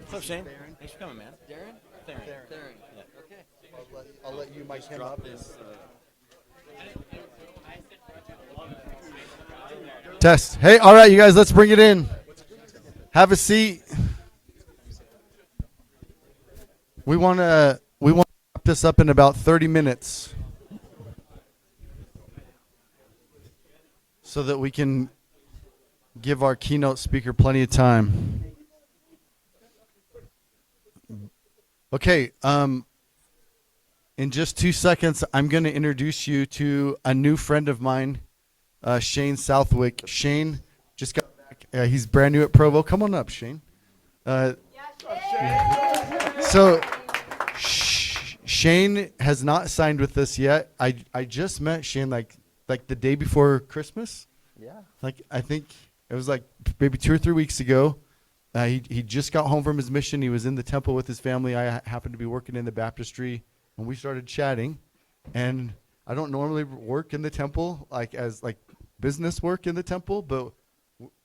What's up, Shane? Thanks for coming, man. Darren? Darren. Yeah. Okay. I'll let you mic him up. Test. Hey, all right, you guys, let's bring it in. Have a seat. We want to wrap this up in about 30 minutes so that we can give our keynote speaker plenty of time. Okay, in just 2 seconds, I'm going to introduce you to a new friend of mine, Shane Southwick. Shane just got back. He's brand new at Provo. Come on up, Shane. So Shane has not signed with us yet. I just met Shane like the day before Christmas. Yeah. Like I think it was like maybe 2 or 3 weeks ago. He just got home from his mission. He was in the temple with his family. I happened to be working in the baptistry, and we started chatting. And I don't normally work in the temple as business work in the temple, but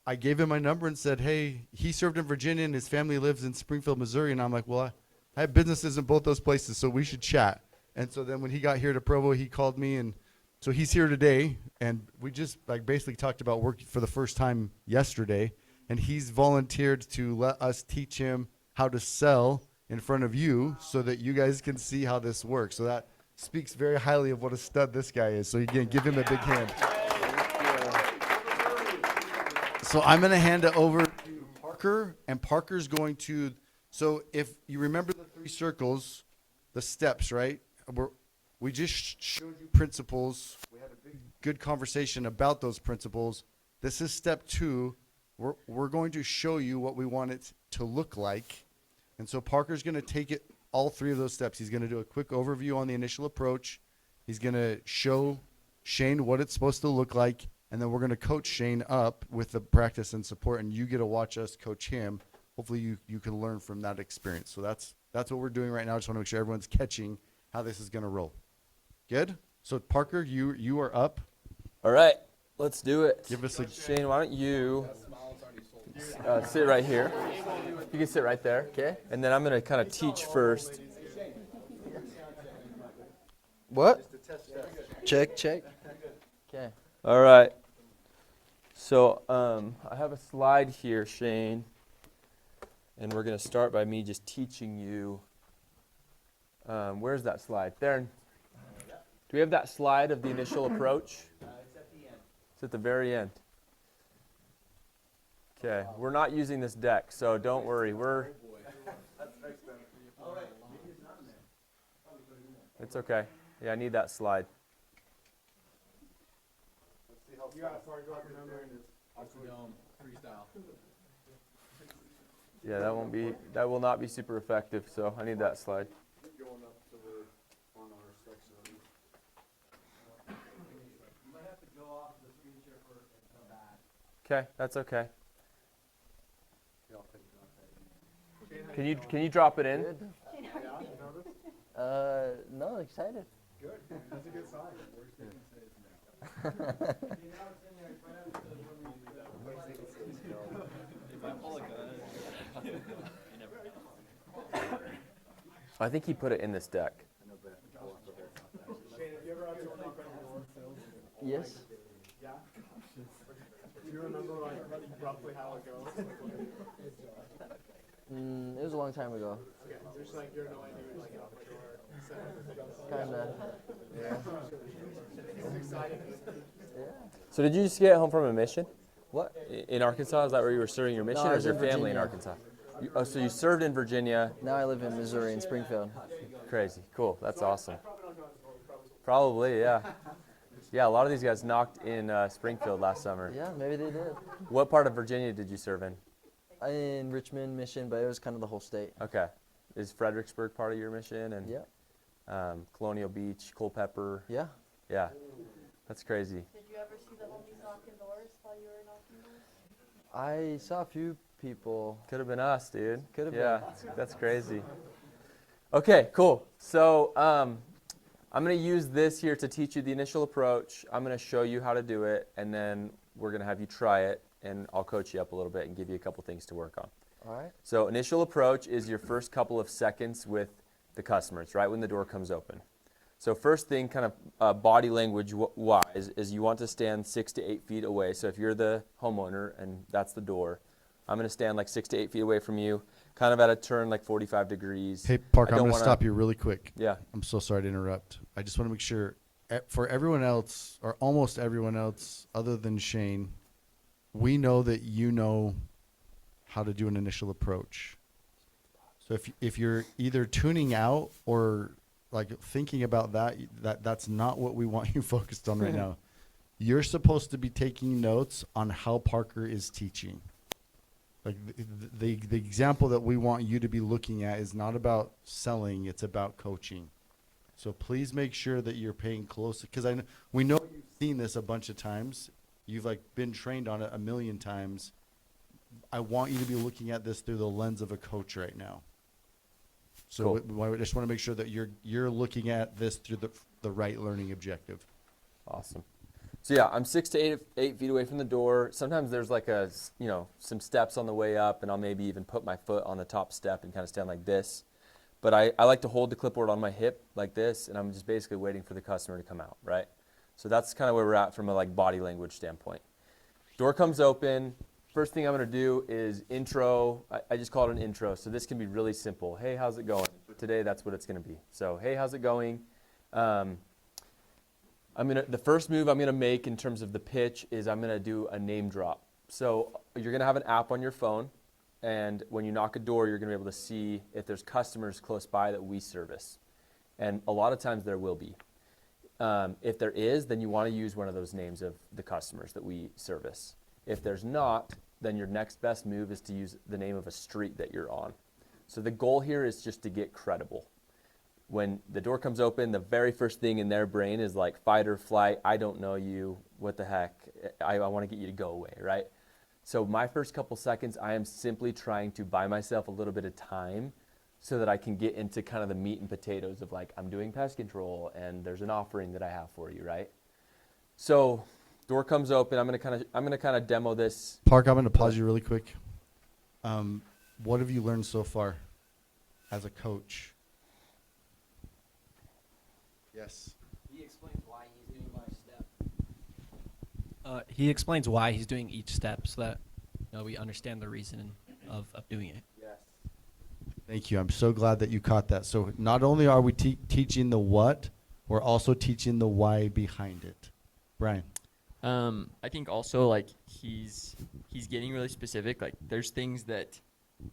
I gave him my number and said, hey, he served in Virginia and his family lives in Springfield, Missouri. And I'm like, well, I have businesses in both those places, so we should chat. And so then when he got here to Provo, he called me, and so he's here today. And we just basically talked about work for the first time yesterday. And he's volunteered to let us teach him how to sell in front of you so that you guys can see how this works. So that speaks very highly of what a stud this guy is. So again, give him a big hand. So I'm going to hand it over to Parker, and Parker's going to, so if you remember the 3 circles, the steps, right? We just showed you principles. We had a good conversation about those principles. This is step 2. We're going to show you what we want it to look like. And so Parker's going to take it all 3 of those steps. He's going to do a quick overview on the initial approach. He's going to show Shane what it's supposed to look like. And then we're going to coach Shane up with the practice and support. And you get to watch us coach him. Hopefully you can learn from that experience. So that's what we're doing right now. I just want to make sure everyone's catching how this is going to roll. Good? So Parker, you are up. All right, let's do it. Give us a Shane, why don't you sit right here. You can sit right there. Okay. And then I'm going to kind of teach first. What? Check. Okay. All right. So I have a slide here, Shane. And we're going to start by me just teaching you. Where's that slide? There. Do we have that slide of the initial approach? It's at the end. It's at the very end. Okay, we're not using this deck, so don't worry. It's okay. Yeah, I need that slide. Yeah, that will not be super effective, so I need that slide. Okay, that's okay. Can you drop it in? No, excited. Good. That's a good sign. I think he put it in this deck. Yes. Yeah. Do you remember roughly how it goes? It was a long time ago. Okay, just you're annoying me off the shore. Kinda. Yeah. Yeah. So did you just get home from a mission? What? In Arkansas? Is that where you were serving your mission, No, I or was is your in family in Virginia. Arkansas? So you served in Virginia. Now I live in Missouri, in Springfield. Crazy. Cool. That's awesome. Probably, yeah. Yeah, a lot of these guys knocked in Springfield last summer. Yeah, maybe they did. What part of Virginia did you serve in? In Richmond mission, but it was kind of the whole state. Okay. Is Fredericksburg part of your mission? And Yeah. Colonial Beach, Culpeper? Yeah. Yeah. That's crazy. Did you ever see the homies knocking doors while you were knocking doors? I saw a few people. Could have been us, dude. Could have yeah, been. That's crazy. Okay, cool. So I'm going to use this here to teach you the initial approach. I'm going to show you how to do it, and then we're going to have you try it, and I'll coach you up a little bit and give you a couple things to work on. All right. So initial approach is your first couple of seconds with the customers, right when the door comes open. So first thing, kind of body language wise, is you want to stand 6 to 8 feet away. So if you're the homeowner and that's the door, I'm going to stand like 6 to 8 feet away from you, kind of at a turn like 45 degrees. Hey, Parker, I I'm don't going to wanna- stop you really quick. Yeah. I'm so sorry to interrupt. I just want to make sure for everyone else, or almost everyone else other than Shane, we know that you know how to do an initial approach. So if you're either tuning out or like thinking about that's not what we want you focused on right now. You're supposed to be taking notes on how Parker is teaching. Like the example that we want you to be looking at is not about selling, it's about coaching. So please make sure that you're paying close, because we know you've seen this a bunch of times. You've like been trained on it a million times. I want you to be looking at this through the lens of a coach right now. So I just want to make sure that you're looking at this through the right learning objective. Awesome. So yeah, I'm 6 to 8 feet away from the door. Sometimes there's like some steps on the way up, and I'll maybe even put my foot on the top step and kind of stand like this. But I like to hold the clipboard on my hip like this, and I'm just basically waiting for the customer to come out, right? So that's kind of where we're at from a like body language standpoint. Door comes open. First thing I'm going to do is intro. I just call it an intro. So this can be really simple. Hey, how's it going? Today, that's what it's going to be. So, hey, how's it going? The first move I'm going to make in terms of the pitch is I'm going to do a name drop. So you're going to have an app on your phone, and when you knock a door, you're going to be able to see if there's customers close by that we service. And a lot of times there will be. If there is, then you want to use one of those names of the customers that we service. If there's not, then your next best move is to use the name of a street that you're on. So the goal here is just to get credible. When the door comes open, the very first thing in their brain is like fight or flight. I don't know you. What the heck? I want to get you to go away, right? So my first couple seconds, I am simply trying to buy myself a little bit of time so that I can get into kind of the meat and potatoes of like, I'm doing pest control and there's an offering that I have for you, right? So door comes open. I'm gonna kind of demo this. Park, I'm going to pause you really quick. What have you learned so far as a coach? Yes. He explains why he's doing each step. He explains why he's doing each step so that we understand the reason of doing it. Yes. Thank you. I'm so glad that you caught that. So not only are we teaching the what, we're also teaching the why behind it. Brian. I think also like he's getting really specific. Like there's things that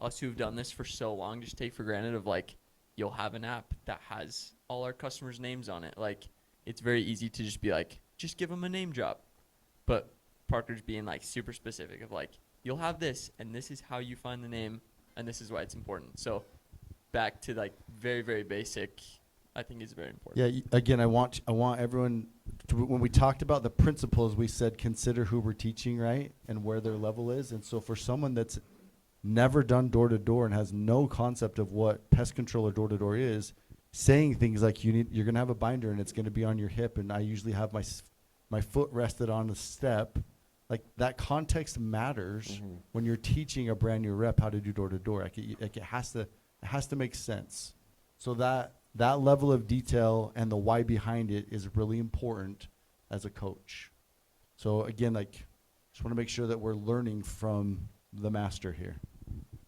us who've done this for so long just take for granted of like you'll have an app that has all our customers' names on it. Like it's very easy to just be like, just give them a name drop. But Parker's being like super specific of like, you'll have this and this is how you find the name and this is why it's important. So back to like very, very basic, I think is very important. Yeah, again, I want everyone to, when we talked about the principles, we said consider who we're teaching, right? And where their level is. And so for someone that's never done door-to-door and has no concept of what pest control or door-to-door is, saying things like you're going to have a binder and it's going to be on your hip and I usually have my foot rested on a step, like that context matters when you're teaching a brand new rep how to do door-to-door. Like it has to make sense. So that level of detail and the why behind it is really important as a coach. So again, like just want to make sure that we're learning from the master here.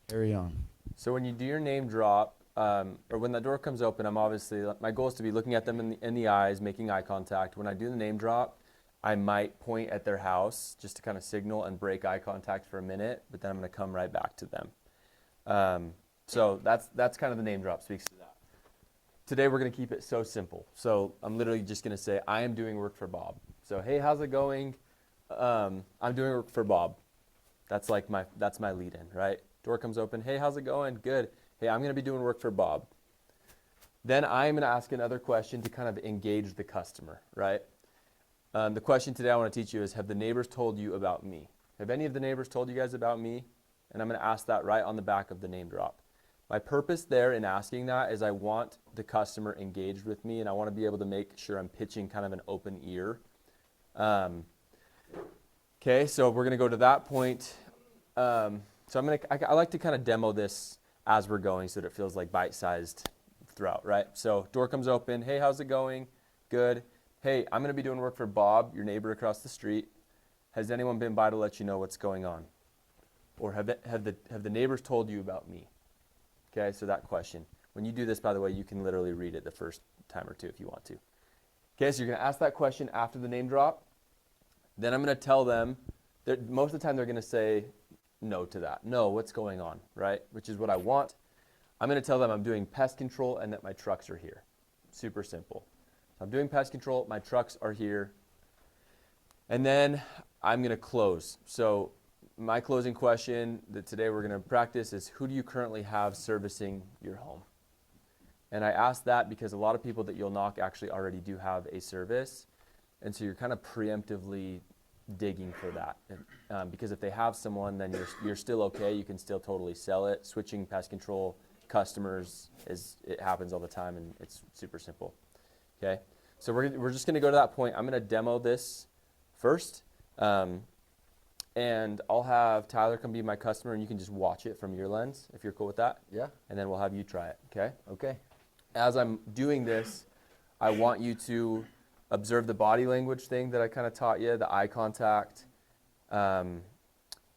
Carry on. So when you do your name drop, or when the door comes open, I'm obviously, my goal is to be looking at them in the eyes, making eye contact. When I do the name drop, I might point at their house just to kind of signal and break eye contact for a minute, but then I'm going to come right back to them. So that's kind of the name drop speaks to that. Today we're going to keep it so simple. So I'm literally just going to say, I am doing work for Bob. So, hey, how's it going? I'm doing work for Bob. That's my lead in, right? Door comes open. Hey, how's it going? Good. Hey, I'm going to be doing work for Bob. Then I'm going to ask another question to kind of engage the customer, right? The question today I want to teach you is, have the neighbors told you about me? Have any of the neighbors told you guys about me? And I'm going to ask that right on the back of the name drop. My purpose there in asking that is I want the customer engaged with me and I want to be able to make sure I'm pitching kind of an open ear. Okay, so we're going to go to that point. So I like to kind of demo this as we're going so that it feels like bite-sized throughout, right? So door comes open. Hey, how's it going? Good. Hey, I'm going to be doing work for Bob, your neighbor across the street. Has anyone been by to let you know what's going on? Or have the neighbors told you about me? Okay, so that question. When you do this, by the way, you can literally read it the first time or two if you want to. Okay, so you're going to ask that question after the name drop. Then I'm going to tell them, that most of the time they're going to say no to that. No, what's going on, right? Which is what I want. I'm going to tell them I'm doing pest control and that my trucks are here. Super simple. I'm doing pest control, my trucks are here. And then I'm going to close. So my closing question that today we're going to practice is, who do you currently have servicing your home? And I ask that because a lot of people that you'll knock actually already do have a service. And so you're kind of preemptively digging for that. Because if they have someone, then you're still okay. You can still totally sell it. Switching pest control customers it happens all the time, and it's super simple. Okay, so we're just going to go to that point. I'm going to demo this first, and I'll have Tyler come be my customer, and you can just watch it from your lens if you're cool with that. Yeah. And then we'll have you try it. Okay. Okay. As I'm doing this, I want you to observe the body language thing that I kind of taught you, the eye contact, and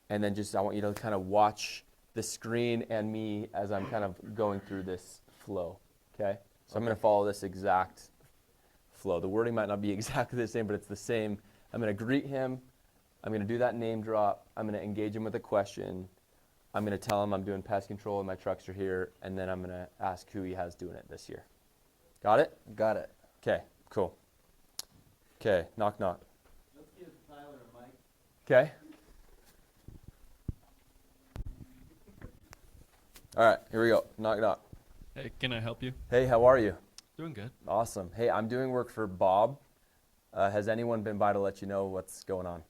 then I want you to kind of watch the screen and me as I'm kind of going through this flow. Okay. So I'm going to follow this exact flow. The wording might not be exactly the same, but it's the same. I'm going to greet him. I'm going to do that name drop. I'm going to engage him with a question. I'm going to tell him I'm doing pest control and my trucks are here, and then I'm going to ask who he has doing it this year. Got it? Got it. Okay, cool. Okay, knock, knock. Let's give Tyler a mic. Okay. All right, here we go. Knock, knock. Hey, can I help you? Hey, how are you? Doing good. Awesome. Hey, I'm doing work for Bob. Has anyone been by to let you know what's going on?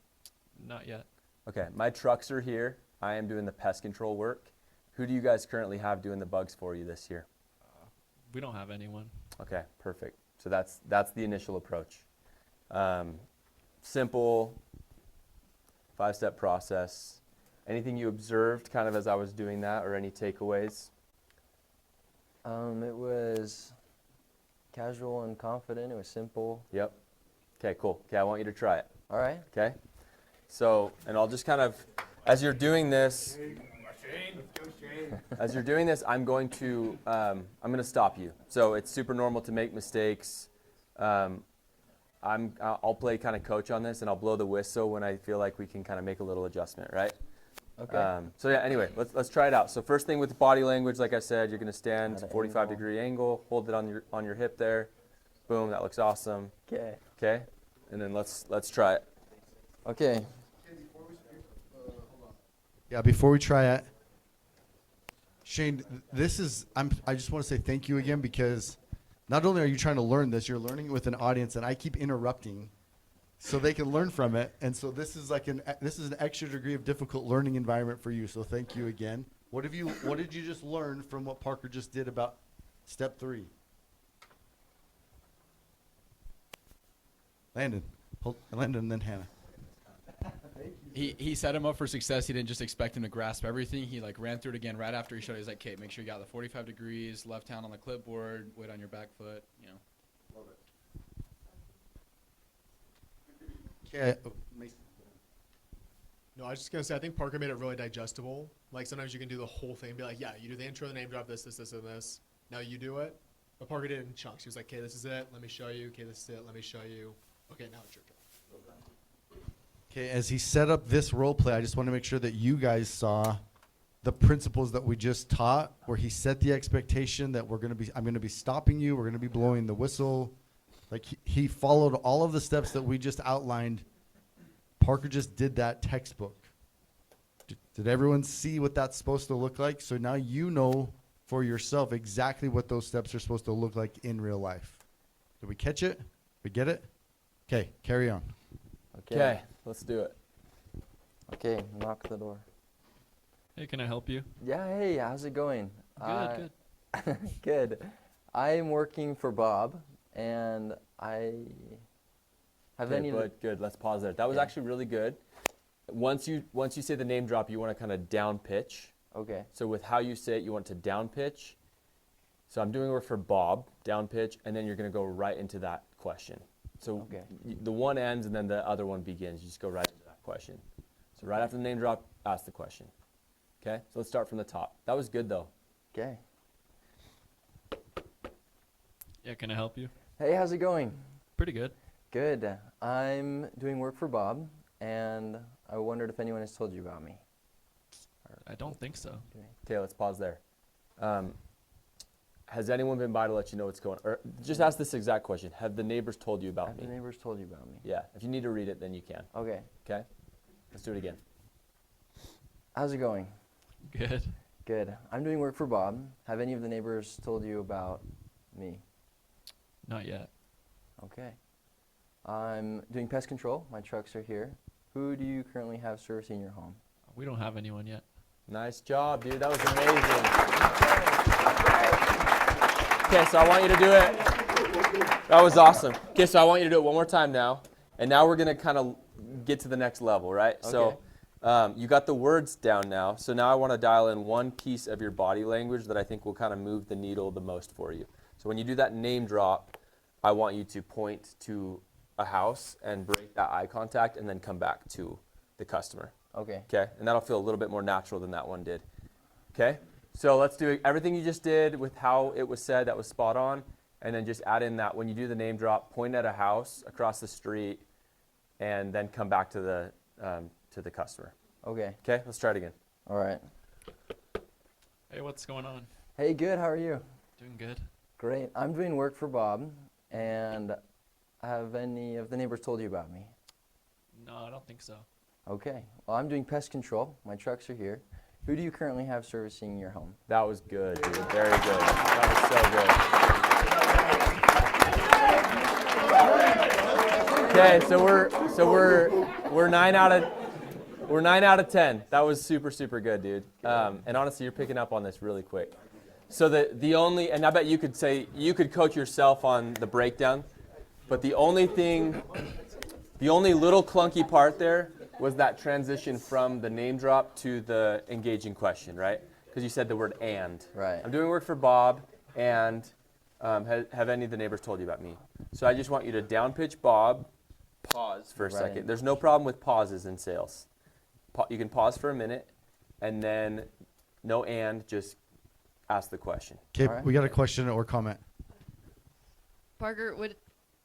Not yet. Okay, my trucks are here. I am doing the pest control work. Who do you guys currently have doing the bugs for you this year? We don't have anyone. Okay, perfect. So that's the initial approach. Simple, 5-step process. Anything you observed kind of as I was doing that, or any takeaways? It was casual and confident. It was simple. Yep. Okay, cool. Okay, I want you to try it. All right. Okay. So, and I'll just kind of, as you're doing this, I'm going to stop you. So it's super normal to make mistakes. I'll play kind of coach on this, and I'll blow the whistle when I feel like we can kind of make a little adjustment, right? Okay. So yeah, anyway, let's try it out. So first thing with the body language, like I said, you're going to stand 45-degree angle, hold it on your hip there. Boom, that looks awesome. Okay. Okay, and then let's try it. Okay. Yeah, before we try it, Shane, I just want to say thank you again, because not only are you trying to learn this, you're learning it with an audience, and I keep interrupting so they can learn from it. And so this is an extra degree of difficult learning environment for you. So thank you again. What did you just learn from what Parker just did about step 3? Landon, and then Hannah. He set him up for success. He didn't just expect him to grasp everything. He ran through it again right after he showed it. He's like, "Okay, make sure you got the 45 degrees, left hand on the clipboard, weight on your back foot." Love it. Okay. No, I was just going to say, I think Parker made it really digestible. Like, sometimes you can do the whole thing and be like, yeah, you do the intro, the name drop, this, and this. Now you do it. But Parker did it in chunks. He was like, okay, this is it. Let me show you. Okay, this is it. Let me show you. Okay, now it's your turn. Okay, as he set up this role play, I just want to make sure that you guys saw the principles that we just taught, where he set the expectation that I'm going to be stopping you, we're going to be blowing the whistle. Like he followed all of the steps that we just outlined. Parker just did that textbook. Did everyone see what that's supposed to look like? So now you know for yourself exactly what those steps are supposed to look like in real life. Did we catch it? We get it? Okay, carry on. Okay, let's do it. Okay, knock the door. Hey, can I help you? Yeah, hey, how's it going? Good. Good. I'm working for Bob, and I have Okay, good. Let's pause there. That was actually really good. Once you say the name drop, you want to kind of down pitch. Okay. So with how you say it, you want to down pitch. So I'm doing work for Bob, down pitch, and then you're going to go right into that question. So the one ends and then the other one begins. You just go right into that question. So right after the name drop, ask the question. Okay? So let's start from the top. That was good, though. Okay. Yeah, can I help you? Hey, how's it going? Pretty good. Good. I'm doing work for Bob, and I wondered if anyone has told you about me. I don't think so. Okay, let's pause there. Has anyone been by to let you know what's going on? Or just ask this exact question. Have the neighbors told you about me? Have the neighbors told you about me? Yeah. If you need to read it, then you can. Okay. Okay? Let's do it again. How's it going? Good. Good. I'm doing work for Bob. Have any of the neighbors told you about me? Not yet. Okay. I'm doing pest control. My trucks are here. Who do you currently have servicing your home? We don't have anyone yet. Nice job, dude. That was amazing. Okay, so I want you to do it. That was awesome. Okay, so I want you to do it one more time now. And now we're going to kind of get to the next level, right? Okay. So you got the words down now. So now I want to dial in one piece of your body language that I think will kind of move the needle the most for you. So when you do that name drop, I want you to point to a house and break that eye contact and then come back to the customer. Okay. Okay, and that'll feel a little bit more natural than that one did. Okay, so let's do everything you just did with how it was said, that was spot on, and then just add in that when you do the name drop, point at a house across the street, and then come back to the customer. Okay. Okay, let's try it again. All right. Hey, what's going on? Hey, good. How are you? Doing good. Great. I'm doing work for Bob, and have any of the neighbors told you about me? No, I don't think so. Okay. Well, I'm doing pest control. My trucks are here. Who do you currently have servicing your home? That was good, dude. Very good. That was so good. Okay, so we're 9 out of 10. That was super good, dude. And honestly, you're picking up on this really quick. So the only, and I bet you could coach yourself on the breakdown, but the only little clunky part there was that transition from the name drop to the engaging question, right? Because you said the word and. Right. I'm doing work for Bob, and have any of the neighbors told you about me? So I just want you to down pitch Bob, pause for a second. There's no problem with pauses in sales. You can pause for a minute, and then no and, just ask the question. Okay, we got a question or comment. Parker,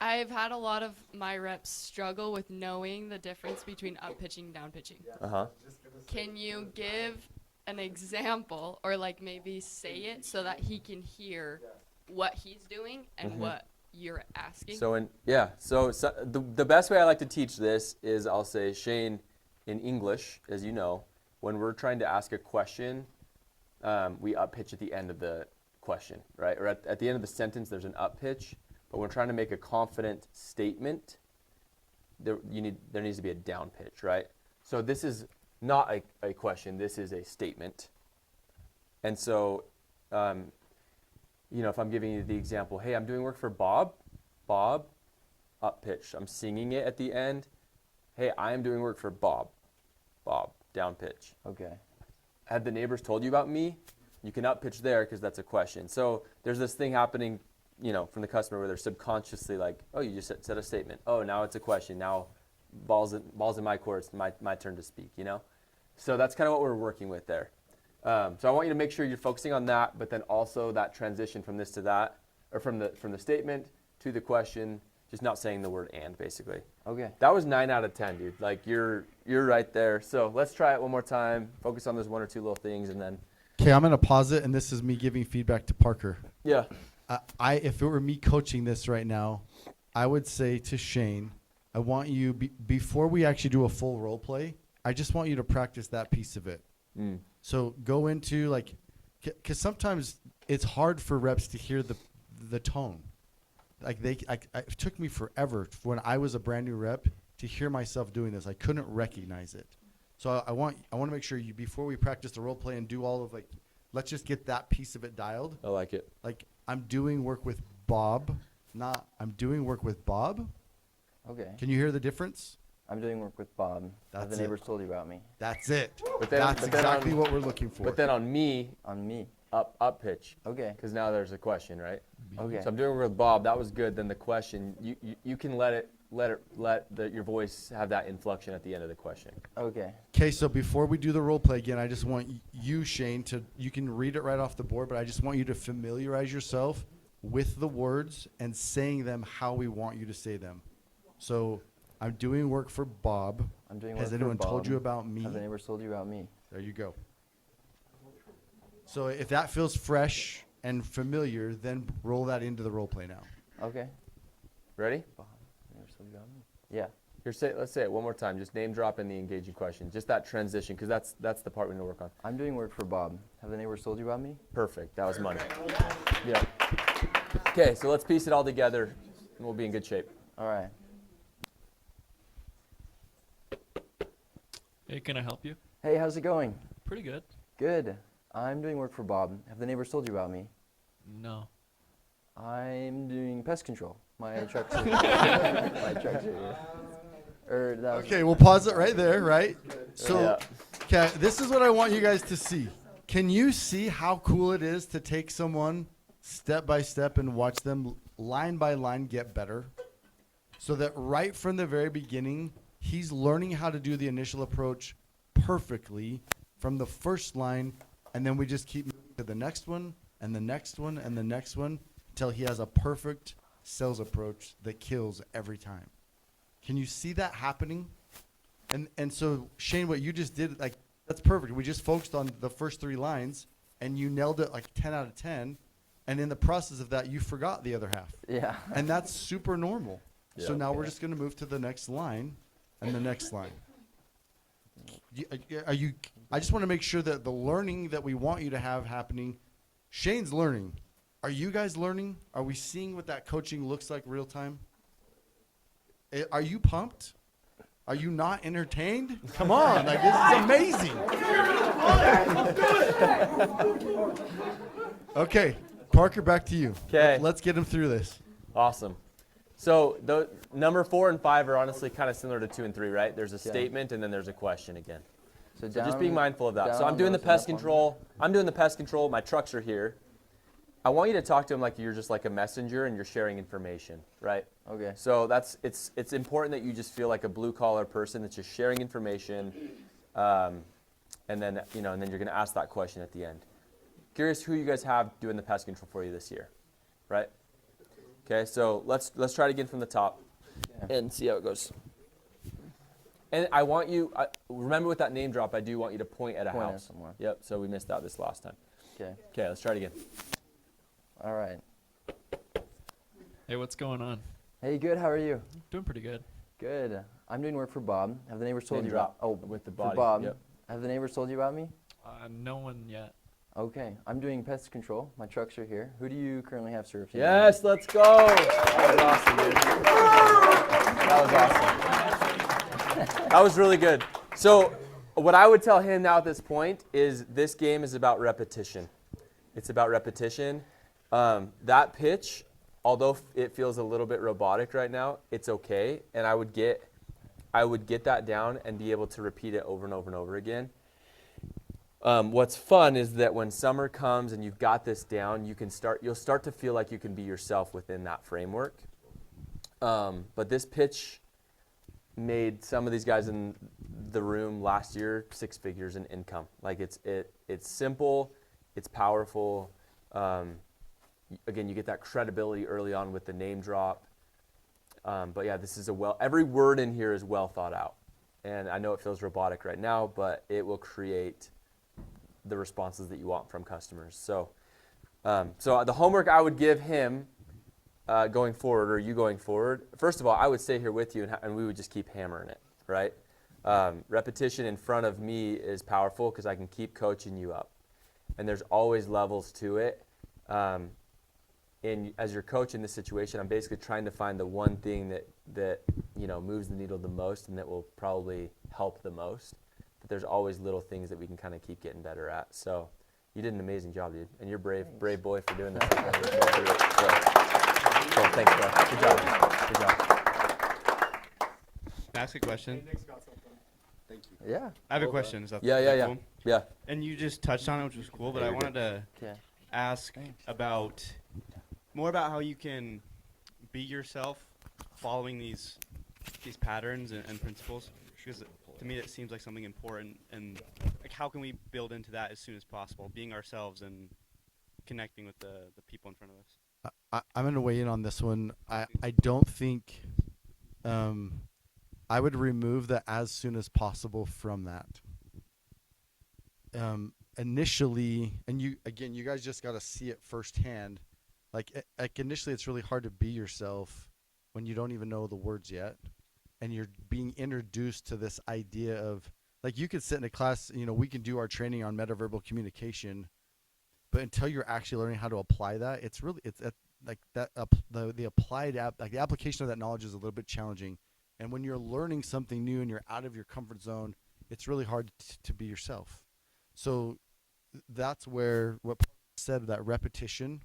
I've had a lot of my reps struggle with knowing the difference between up pitching and down pitching. Uh-huh. Can you give an example or like maybe say it so that he can hear what he's doing and what you're asking? So the best way I like to teach this is I'll say, Shane, in English, as you know, when we're trying to ask a question, we up pitch at the end of the question, right? Or at the end of the sentence, there's an up pitch. But when we're trying to make a confident statement, there needs to be a down pitch, right? So this is not a question. This is a statement. And so, if I'm giving you the example, hey, I'm doing work for Bob. Bob, up pitch. I'm singing it at the end. Hey, I am doing work for Bob. Bob, down pitch. Okay. Had the neighbors told you about me? You can up pitch there because that's a question. So there's this thing happening, from the customer where they're subconsciously like, oh, you just said a statement. Oh, now it's a question. Now ball's in my court. It's my turn to speak, So that's kind of what we're working with there. So I want you to make sure you're focusing on that, but then also that transition from this to that, or from the statement to the question, just not saying the word and, basically. Okay. That was 9 out of 10, dude. Like, you're right there. So let's try it one more time. Focus on those one or two little things, and then. Okay, I'm going to pause it, and this is me giving feedback to Parker. Yeah. If it were me coaching this right now, I would say to Shane, I want you, before we actually do a full role play, I just want you to practice that piece of it. So go into, because sometimes it's hard for reps to hear the tone. It took me forever when I was a brand new rep to hear myself doing this. I couldn't recognize it. So I want to make sure before we practice the role play and do all of let's just get that piece of it dialed. I like it. I'm doing work with Bob, I'm doing work with Bob. Okay. Can you hear the difference? I'm doing work with Bob. Have the neighbors told you about me? That's it. That's exactly what we're looking for. But then on me, up pitch. Okay. Because now there's a question, right? Okay. So I'm doing work with Bob. That was good. Then the question, you can let your voice have that inflection at the end of the question. Okay. Okay, so before we do the role play again, I just want you, Shane, you can read it right off the board, but I just want you to familiarize yourself with the words and saying them how we want you to say them. So I'm doing work for Bob. I'm doing work Has for anyone Bob. told you about me? Have the neighbors told you about me? There you go. So if that feels fresh and familiar, then roll that into the role play now. Okay. Ready? Bob, neighbors told you about me? Yeah. Let's say it one more time. Just name drop in the engaging question. Just that transition, because that's the part we need to work on. I'm doing work for Bob. Have the neighbors told you about me? Perfect. That was money. Yeah. Okay, so let's piece it all together, and we'll be in good shape. All right. Hey, can I help you? Hey, how's it going? Pretty good. Good. I'm doing work for Bob. Have the neighbors told you about me? No. I'm doing pest control. My trucks are my trucks are here. Okay, we'll pause it right there, right? So, Yeah. okay, this is what I want you guys to see. Can you see how cool it is to take someone step by step and watch them line by line get better? So that right from the very beginning, he's learning how to do the initial approach perfectly from the first line, and then we just keep moving to the next one, and the next one, and the next one, until he has a perfect sales approach that kills every time. Can you see that happening? And so, Shane, what you just did, like, that's perfect. We just focused on the first 3 lines, and you nailed it like 10 out of 10. And in the process of that, you forgot the other half. Yeah. And that's super normal. So Yeah. now we're just going to move to the next line and the next line. Are you? I just want to make sure that the learning that we want you to have happening, Shane's learning. Are you guys learning? Are we seeing what that coaching looks like real time? Are you pumped? Are you not entertained? Come on, like this is amazing. Okay, Parker, back to you. Okay. Let's get him through this. Awesome. So the number 4 and 5 are honestly kind of similar to 2 and 3, right? There's a statement and then there's a question again. So just being mindful of that. So I'm doing the pest control. I'm doing the pest control. My trucks are here. I want you to talk to him like you're just like a messenger and you're sharing information, right? Okay. So it's important that you just feel like a blue collar person that's just sharing information, and then you're going to ask that question at the end. Curious who you guys have doing the pest control for you this year, right? Okay, so let's try it again from the top and see how it goes. And I want you, remember with that name drop, I do want you to point at a Point at house. somewhere. Yep, so we missed out this last time. Okay. Okay, let's try it again. All right. Hey, what's going on? Hey, good. How are you? Doing pretty good. Good. I'm doing work for Bob. Have the neighbors told Name you about? drop with the For body. Bob. Yep. Have the neighbors told you about me? No one yet. Okay. I'm doing pest control. My trucks are here. Who do you currently have served? Yes, let's go. That was awesome, dude. That was awesome. That was really good. So what I would tell him now at this point is this game is about repetition. It's about repetition. That pitch, although it feels a little bit robotic right now, it's okay. And I would get that down and be able to repeat it over and over and over again. What's fun is that when summer comes and you've got this down, you'll start to feel like you can be yourself within that framework. But this pitch made some of these guys in the room last year 6 figures in income. Like it's simple, it's powerful. Again, you get that credibility early on with the name drop. But yeah, this is every word in here is well thought out. And I know it feels robotic right now, but it will create the responses that you want from customers. So the homework I would give him going forward, or you going forward, first of all, I would stay here with you and we would just keep hammering it, right? Repetition in front of me is powerful because I can keep coaching you up. And there's always levels to it. And as your coach in this situation, I'm basically trying to find the one thing that moves the needle the most and that will probably help the most. But there's always little things that we can kind of keep getting better at. So you did an amazing job, dude. And you're brave boy for doing this. So thanks, bro. Good job. Good job. Can I ask a question? Thank you. Yeah. I have a question. Is that Yeah. cool? Yeah. And you just touched on it, which was cool, but Yeah, I you're wanted to ask more about how you can be yourself following these patterns and principles. Because to me, it seems like something important. And like, how can we build into that as soon as possible, being ourselves and connecting with the people in front of us? I'm going to weigh in on this one. I don't think I would remove the as soon as possible from that. Initially, and you guys just got to see it firsthand. Like initially, it's really hard to be yourself when you don't even know the words yet, and you're being introduced to this idea of, like, you could sit in a class, we can do our training on metaverbal communication, but until you're actually learning how to apply that, the applied the application of that knowledge is a little bit challenging. And when you're learning something new and you're out of your comfort zone, it's really hard to be yourself. So that's where what Parker said, that repetition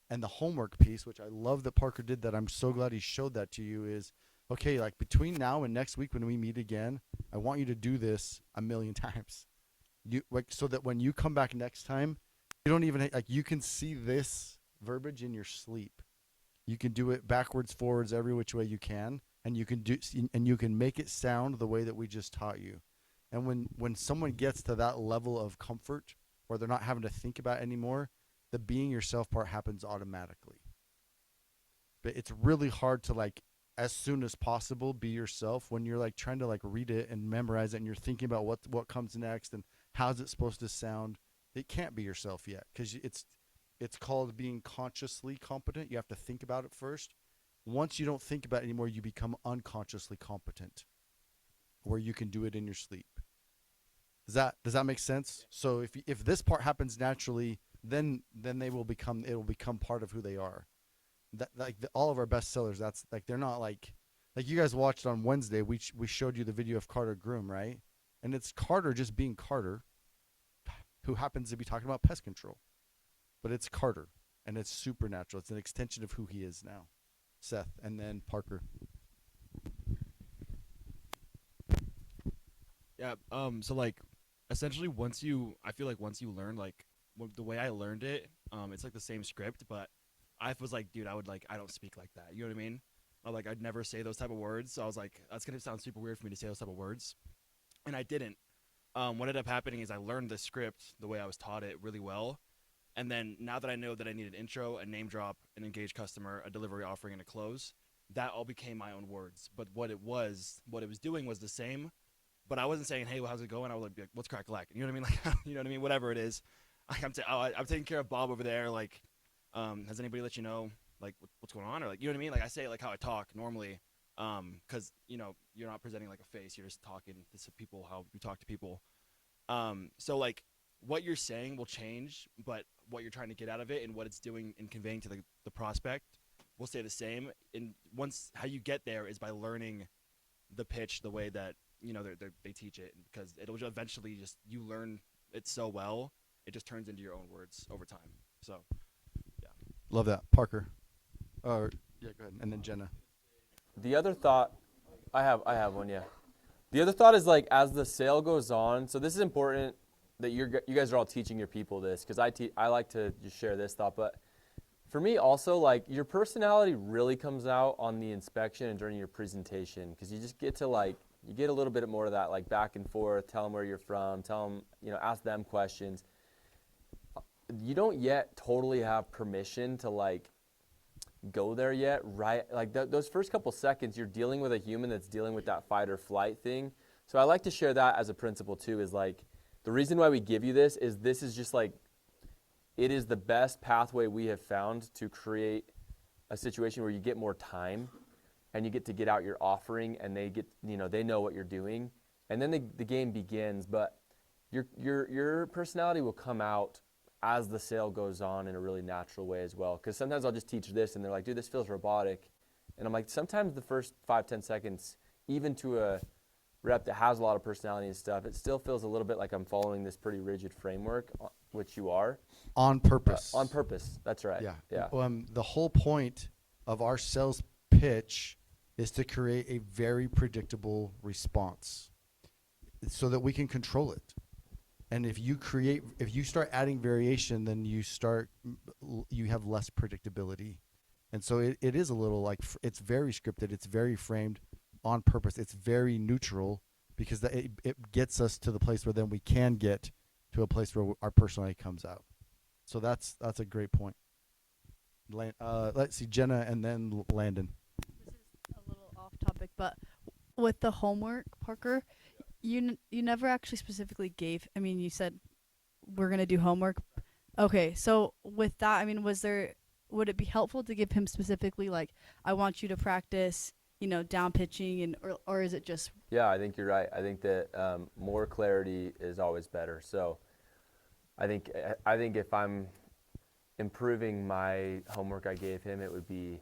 and the homework piece, which I love that Parker did that. I'm so glad he showed that to you is, okay, like between now and next week when we meet again, I want you to do this 1,000,000 times. You like so that when you come back next time, you don't even like you can see this verbiage in your sleep. You can do it backwards, forwards, every which way you can, and you can make it sound the way that we just taught you. And when someone gets to that level of comfort where they're not having to think about it anymore, the being yourself part happens automatically. But it's really hard to like as soon as possible be yourself when you're like trying to like read it and memorize it and you're thinking about what comes next and how's it supposed to sound. It can't be yourself yet because it's called being consciously competent. You have to think about it first. Once you don't think about it anymore, you become unconsciously competent, where you can do it in your sleep. Does that make sense? So if this part happens naturally, then it will become part of who they are. That like all of our best sellers, that's like they're not like you guys watched on Wednesday. We showed you the video of Carter Groom, right? And it's Carter just being Carter, who happens to be talking about pest control, but it's Carter, and it's supernatural. It's an extension of who he is now. Seth, and then Parker. Yeah. So like, essentially, I feel like once you learn like the way I learned it, it's like the same script, but I was like, dude, I don't speak like that. You know what I mean? I'd never say those type of words. So I was like, that's gonna sound super weird for me to say those type of words, and I didn't. What ended up happening is I learned the script the way I was taught it really well, and then now that I know that I need an intro, a name drop, an engaged customer, a delivery offering, and a close, that all became my own words. But what it was doing was the same. But I wasn't saying, hey, well, how's it going? I was like, what's crack lack? You know what I mean? Like, you know what I mean? Whatever it is. I'm taking care of Bob over there. Like, has anybody let you know, like, what's going on? Or, like, you know what I mean? Like, I say it like how I talk normally, because, you know, you're not presenting like a face. You're just talking to people how you talk to people. So, like, what you're saying will change, but what you're trying to get out of it and what it's doing and conveying to the prospect will stay the same. And once how you get there is by learning the pitch the way that, you know, they teach it, because it'll eventually just, you learn it so well, it just turns into your own words over time. So, yeah. Love that. Parker. Yeah, go ahead. And then Jenna. The other thought, I have one, yeah. The other thought is like as the sale goes on, so this is important that you guys are all teaching your people this, because I like to just share this thought, but for me also, like, your personality really comes out on the inspection and during your presentation, because you just get to like, you get a little bit more of that like back and forth, tell them where you're from, tell them, you know, ask them questions. You don't yet totally have permission to like go there yet, right? Like those first couple seconds, you're dealing with a human that's dealing with that fight or flight thing. So I like to share that as a principle too, is like, the reason why we give you this is just like, it is the best pathway we have found to create a situation where you get more time and you get to get out your offering, and they get, you know, they know what you're doing, and then the game begins. But your personality will come out as the sale goes on in a really natural way as well. Because sometimes I'll just teach this and they're like, dude, this feels robotic. And I'm like, sometimes the first 5-10 seconds, even to a rep that has a lot of personality and stuff, it still feels a little bit like I'm following this pretty rigid framework, which you are. On purpose. On purpose, that's right. Yeah. The whole point of our sales pitch is to create a very predictable response so that we can control it. And if you start adding variation, then you have less predictability. And so it is a little like, it's very scripted, it's very framed on purpose, it's very neutral, because it gets us to the place where then we can get to a place where our personality comes out. So that's a great point. Let's see, Jenna and then Landon. This is a little off topic, but with the homework, Parker, you never actually specifically gave, I mean, you said we're going to do homework. Okay, so with that, I mean, would it be helpful to give him specifically, like, I want you to practice, you know, down pitching, or is it just? Yeah, I think you're right. I think that more clarity is always better. So I think if I'm improving my homework I gave him, it would be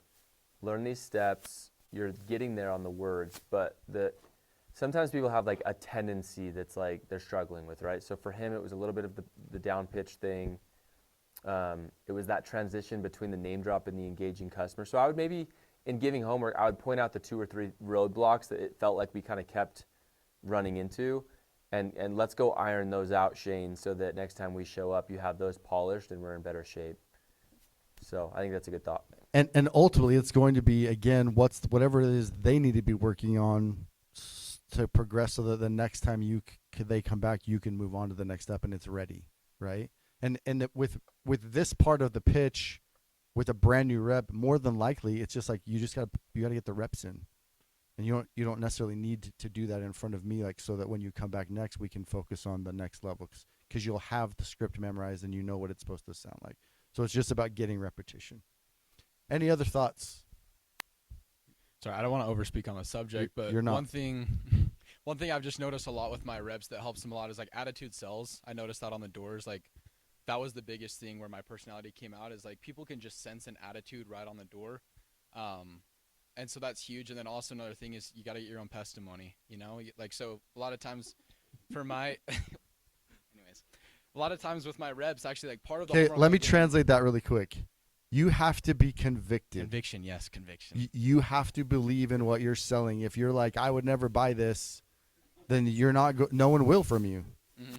learn these steps. You're getting there on the words, but sometimes people have like a tendency that's like they're struggling with, right? So for him, it was a little bit of the down pitch thing. It was that transition between the name drop and the engaging customer. So I would maybe, in giving homework, I would point out the 2 or 3 roadblocks that it felt like we kind of kept running into. And let's go iron those out, Shane, so that next time we show up, you have those polished and we're in better shape. So I think that's a good thought. And ultimately, it's going to be, again, whatever it is they need to be working on to progress so that the next time they come back, you can move on to the next step and it's ready, right? And with this part of the pitch, with a brand new rep, more than likely, it's just like you got to get the reps in. And you don't necessarily need to do that in front of me, like, so that when you come back next, we can focus on the next level, because you'll have the script memorized and you know what it's supposed to sound like. So it's just about getting repetition. Any other thoughts? Sorry, I don't want to overspeak on the subject, but you're not. one thing I've just noticed a lot with my reps that helps them a lot is like attitude sells. I noticed that on the doors, like that was the biggest thing where my personality came out, is like people can just sense an attitude right on the door. And so that's huge. And then also another thing is you got to get your own testimony, you know, like, so a lot of times for my, anyways, a lot of times with my reps, actually, like part of the, okay, let me translate that really quick. You have to be convicted. Conviction. Yes. Conviction. You have to believe in what you're selling. If you're like, I would never buy this, then you're not, no one will from you. Mm-hmm.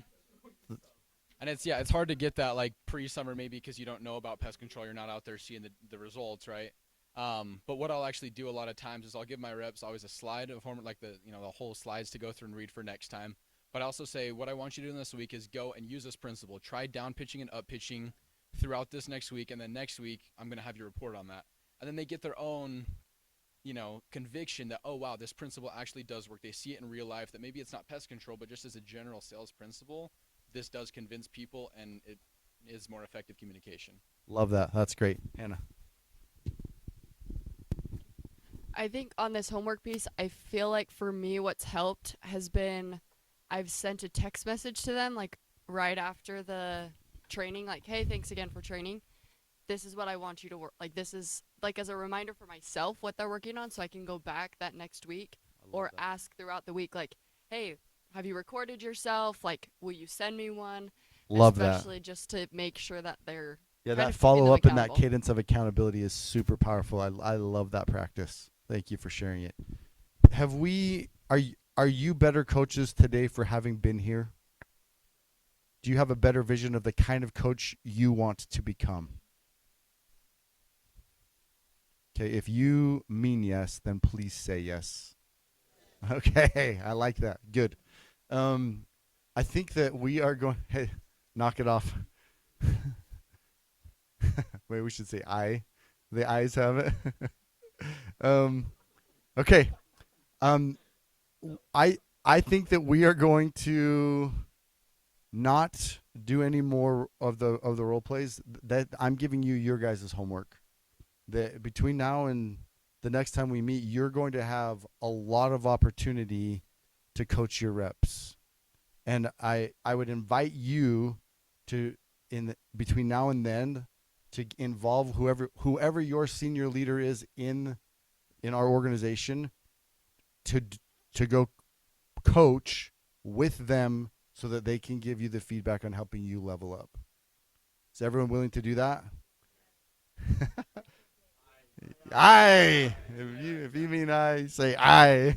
And it's hard to get that like pre-summer, maybe because you don't know about pest control. You're not out there seeing the results, right? But what I'll actually do a lot of times is I'll give my reps always a slide of homework, like the whole slides to go through and read for next time. But I also say what I want you to do this week is go and use this principle. Try down pitching and up pitching throughout this next week, and then next week I'm going to have you report on that. And then they get their own, conviction that, oh wow, this principle actually does work. They see it in real life, that maybe it's not pest control, but just as a general sales principle, this does convince people, and it is more effective communication. Love that. That's great. Hannah. I think on this homework piece, I feel like for me what's helped has been I've sent a text message to them like right after the training, like, hey, thanks again for training. This is what I want you to work. Like, this is like as a reminder for myself what they're working on, so I can go back that next week or ask throughout the week, like, hey, have you recorded yourself? Like, will you send me one? Love that. Especially just to make sure that they're that follow up and that cadence of accountability is super powerful. I love that practice. Thank you for sharing it. Are you better coaches today for having been here? Do you have a better vision of the kind of coach you want to become? Okay, if you mean yes, then please say yes. Okay, I like that. Good. I think that we are going. Hey, knock it off. Wait, we should say I. The ayes have it. Okay. I think that we are going to not do any more of the role plays. That I'm giving you your guys' homework. That between now and the next time we meet, you're going to have a lot of opportunity to coach your reps. And I would invite you to between now and then to involve whoever your senior leader is in our organization to go coach with them so that they can give you the feedback on helping you level up. Is everyone willing to do that? Aye. If you mean aye, say aye.